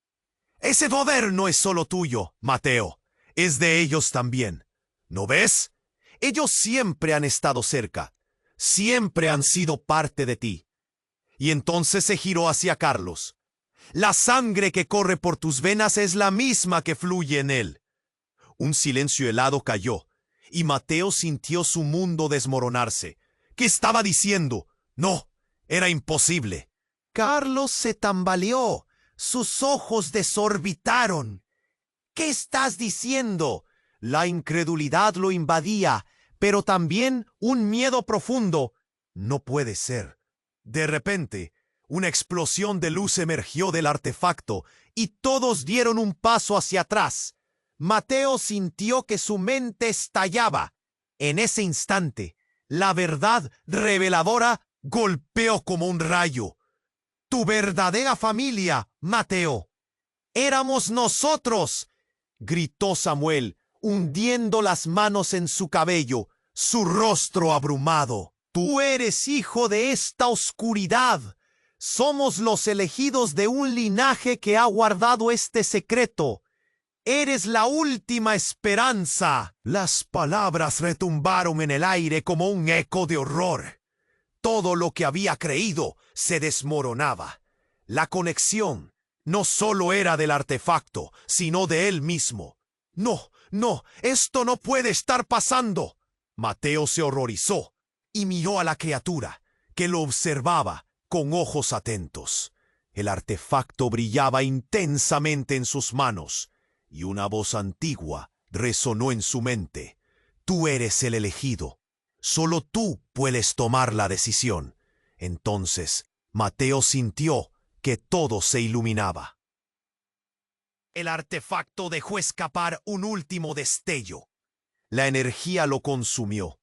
«Ese poder no es solo tuyo, Mateo, es de ellos también. ¿No ves? Ellos siempre han estado cerca, siempre han sido parte de ti». Y entonces se giró hacia Carlos. «La sangre que corre por tus venas es la misma que fluye en él». Un silencio helado cayó, y Mateo sintió su mundo desmoronarse. ¿Qué estaba diciendo? No, era imposible. Carlos se tambaleó, sus ojos desorbitaron. «¿Qué estás diciendo?». La incredulidad lo invadía, pero también un miedo profundo. «No puede ser». De repente, una explosión de luz emergió del artefacto y todos dieron un paso hacia atrás. Mateo sintió que su mente estallaba. En ese instante, la verdad reveladora golpeó como un rayo. «Tu verdadera familia, Mateo. Éramos nosotros», gritó Samuel, hundiendo las manos en su cabello, su rostro abrumado. «Tú eres hijo de esta oscuridad. Somos los elegidos de un linaje que ha guardado este secreto. Eres la última esperanza». Las palabras retumbaron en el aire como un eco de horror. Todo lo que había creído se desmoronaba. La conexión no solo era del artefacto, sino de él mismo. «No, no, esto no puede estar pasando». Mateo se horrorizó y miró a la criatura, que lo observaba con ojos atentos. El artefacto brillaba intensamente en sus manos, y una voz antigua resonó en su mente. Tú eres el elegido. Solo tú puedes tomar la decisión. Entonces, Mateo sintió que todo se iluminaba. El artefacto dejó escapar un último destello. La energía lo consumió,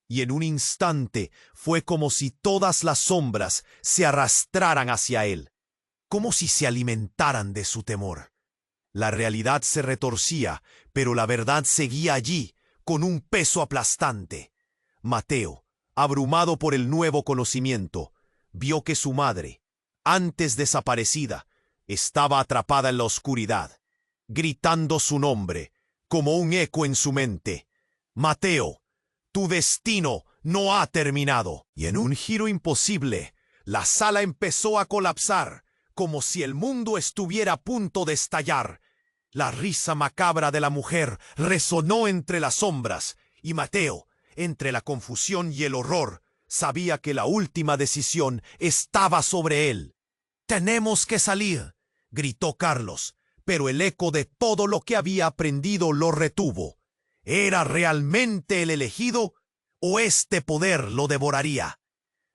y en un instante fue como si todas las sombras se arrastraran hacia él, como si se alimentaran de su temor. La realidad se retorcía, pero la verdad seguía allí, con un peso aplastante. Mateo, abrumado por el nuevo conocimiento, vio que su madre, antes desaparecida, estaba atrapada en la oscuridad, gritando su nombre, como un eco en su mente. Mateo, tu destino no ha terminado. Y en un giro imposible, la sala empezó a colapsar, como si el mundo estuviera a punto de estallar. La risa macabra de la mujer resonó entre las sombras, y Mateo, entre la confusión y el horror, sabía que la última decisión estaba sobre él. «Tenemos que salir», gritó Carlos, pero el eco de todo lo que había aprendido lo retuvo. ¿Era realmente el elegido o este poder lo devoraría?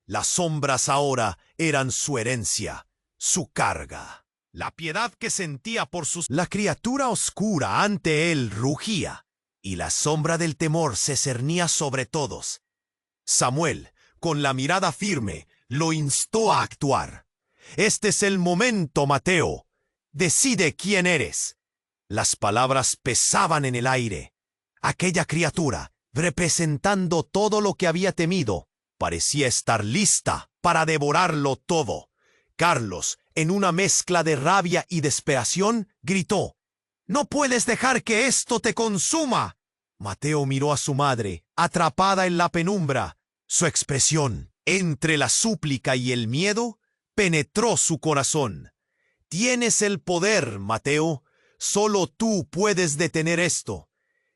Las sombras ahora eran su herencia, su carga. La piedad que sentía por sus... La criatura oscura ante él rugía, y la sombra del temor se cernía sobre todos. Samuel, con la mirada firme, lo instó a actuar. «Este es el momento, Mateo. Decide quién eres». Las palabras pesaban en el aire. Aquella criatura, representando todo lo que había temido, parecía estar lista para devorarlo todo. Carlos, en una mezcla de rabia y desesperación, gritó: «¡No puedes dejar que esto te consuma!». Mateo miró a su madre, atrapada en la penumbra. Su expresión, entre la súplica y el miedo, penetró su corazón. «Tienes el poder, Mateo. Solo tú puedes detener esto».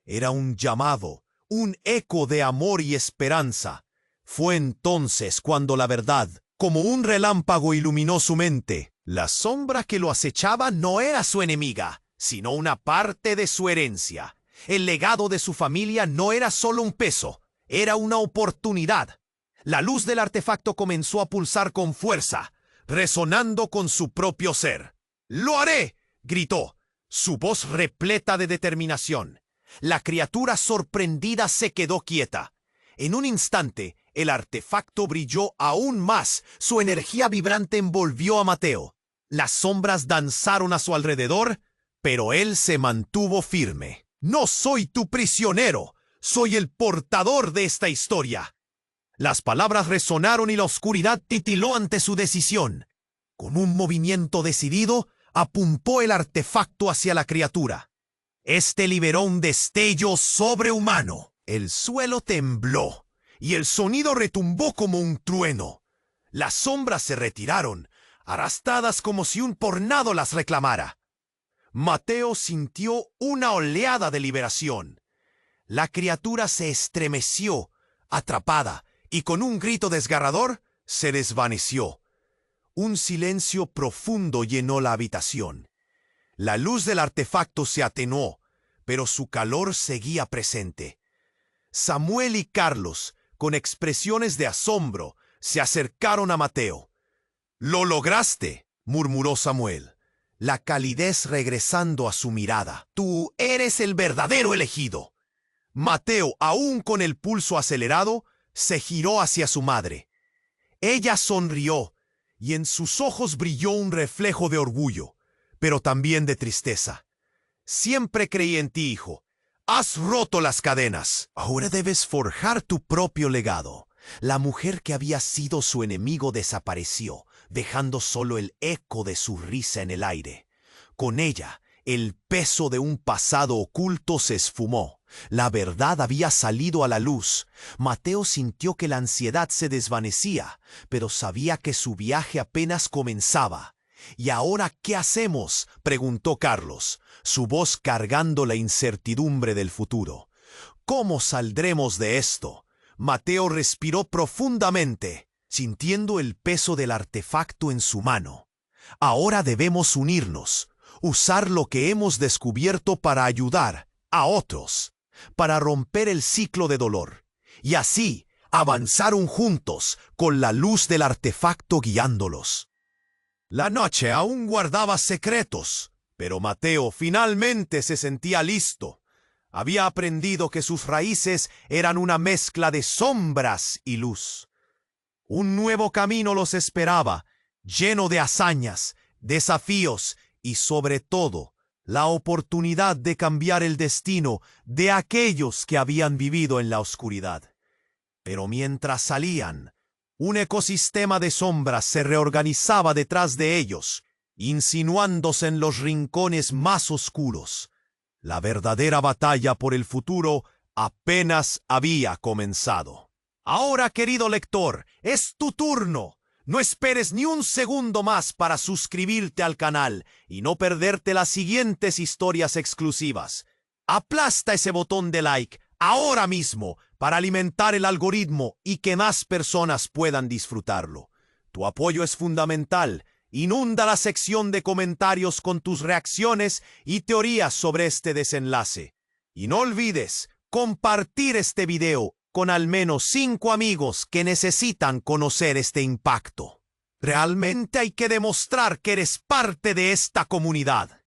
Era un llamado, un eco de amor y esperanza. Fue entonces cuando la verdad, como un relámpago, iluminó su mente. La sombra que lo acechaba no era su enemiga, sino una parte de su herencia. El legado de su familia no era solo un peso, era una oportunidad. La luz del artefacto comenzó a pulsar con fuerza, resonando con su propio ser. «¡Lo haré!», gritó, su voz repleta de determinación. La criatura sorprendida se quedó quieta. En un instante, el artefacto brilló aún más. Su energía vibrante envolvió a Mateo. Las sombras danzaron a su alrededor, pero él se mantuvo firme. «No soy tu prisionero, soy el portador de esta historia». Las palabras resonaron y la oscuridad titiló ante su decisión. Con un movimiento decidido, apuntó el artefacto hacia la criatura. Este liberó un destello sobrehumano. El suelo tembló y el sonido retumbó como un trueno. Las sombras se retiraron, arrastradas como si un tornado las reclamara. Mateo sintió una oleada de liberación. La criatura se estremeció, atrapada, y con un grito desgarrador se desvaneció. Un silencio profundo llenó la habitación. La luz del artefacto se atenuó, pero su calor seguía presente. Samuel y Carlos, con expresiones de asombro, se acercaron a Mateo. «¡Lo lograste!», murmuró Samuel, la calidez regresando a su mirada. «Tú eres el verdadero elegido». Mateo, aún con el pulso acelerado, se giró hacia su madre. Ella sonrió, y en sus ojos brilló un reflejo de orgullo, pero también de tristeza. «Siempre creí en ti, hijo. Has roto las cadenas. Ahora debes forjar tu propio legado». La mujer que había sido su enemigo desapareció, dejando solo el eco de su risa en el aire. Con ella, el peso de un pasado oculto se esfumó. La verdad había salido a la luz. Mateo sintió que la ansiedad se desvanecía, pero sabía que su viaje apenas comenzaba. «¿Y ahora qué hacemos?», preguntó Carlos, su voz cargando la incertidumbre del futuro. «¿Cómo saldremos de esto?». Mateo respiró profundamente, sintiendo el peso del artefacto en su mano. «Ahora debemos unirnos, usar lo que hemos descubierto para ayudar a otros, para romper el ciclo de dolor, y así avanzaron juntos con la luz del artefacto guiándolos. La noche aún guardaba secretos, pero Mateo finalmente se sentía listo. Había aprendido que sus raíces eran una mezcla de sombras y luz. Un nuevo camino los esperaba, lleno de hazañas, desafíos y, sobre todo, la oportunidad de cambiar el destino de aquellos que habían vivido en la oscuridad. Pero mientras salían, un ecosistema de sombras se reorganizaba detrás de ellos, insinuándose en los rincones más oscuros. La verdadera batalla por el futuro apenas había comenzado. Ahora, querido lector, es tu turno. No esperes ni un segundo más para suscribirte al canal y no perderte las siguientes historias exclusivas. Aplasta ese botón de like ahora mismo para alimentar el algoritmo y que más personas puedan disfrutarlo. Tu apoyo es fundamental. Inunda la sección de comentarios con tus reacciones y teorías sobre este desenlace. Y no olvides compartir este video con al menos 5 amigos que necesitan conocer este impacto. Realmente hay que demostrar que eres parte de esta comunidad.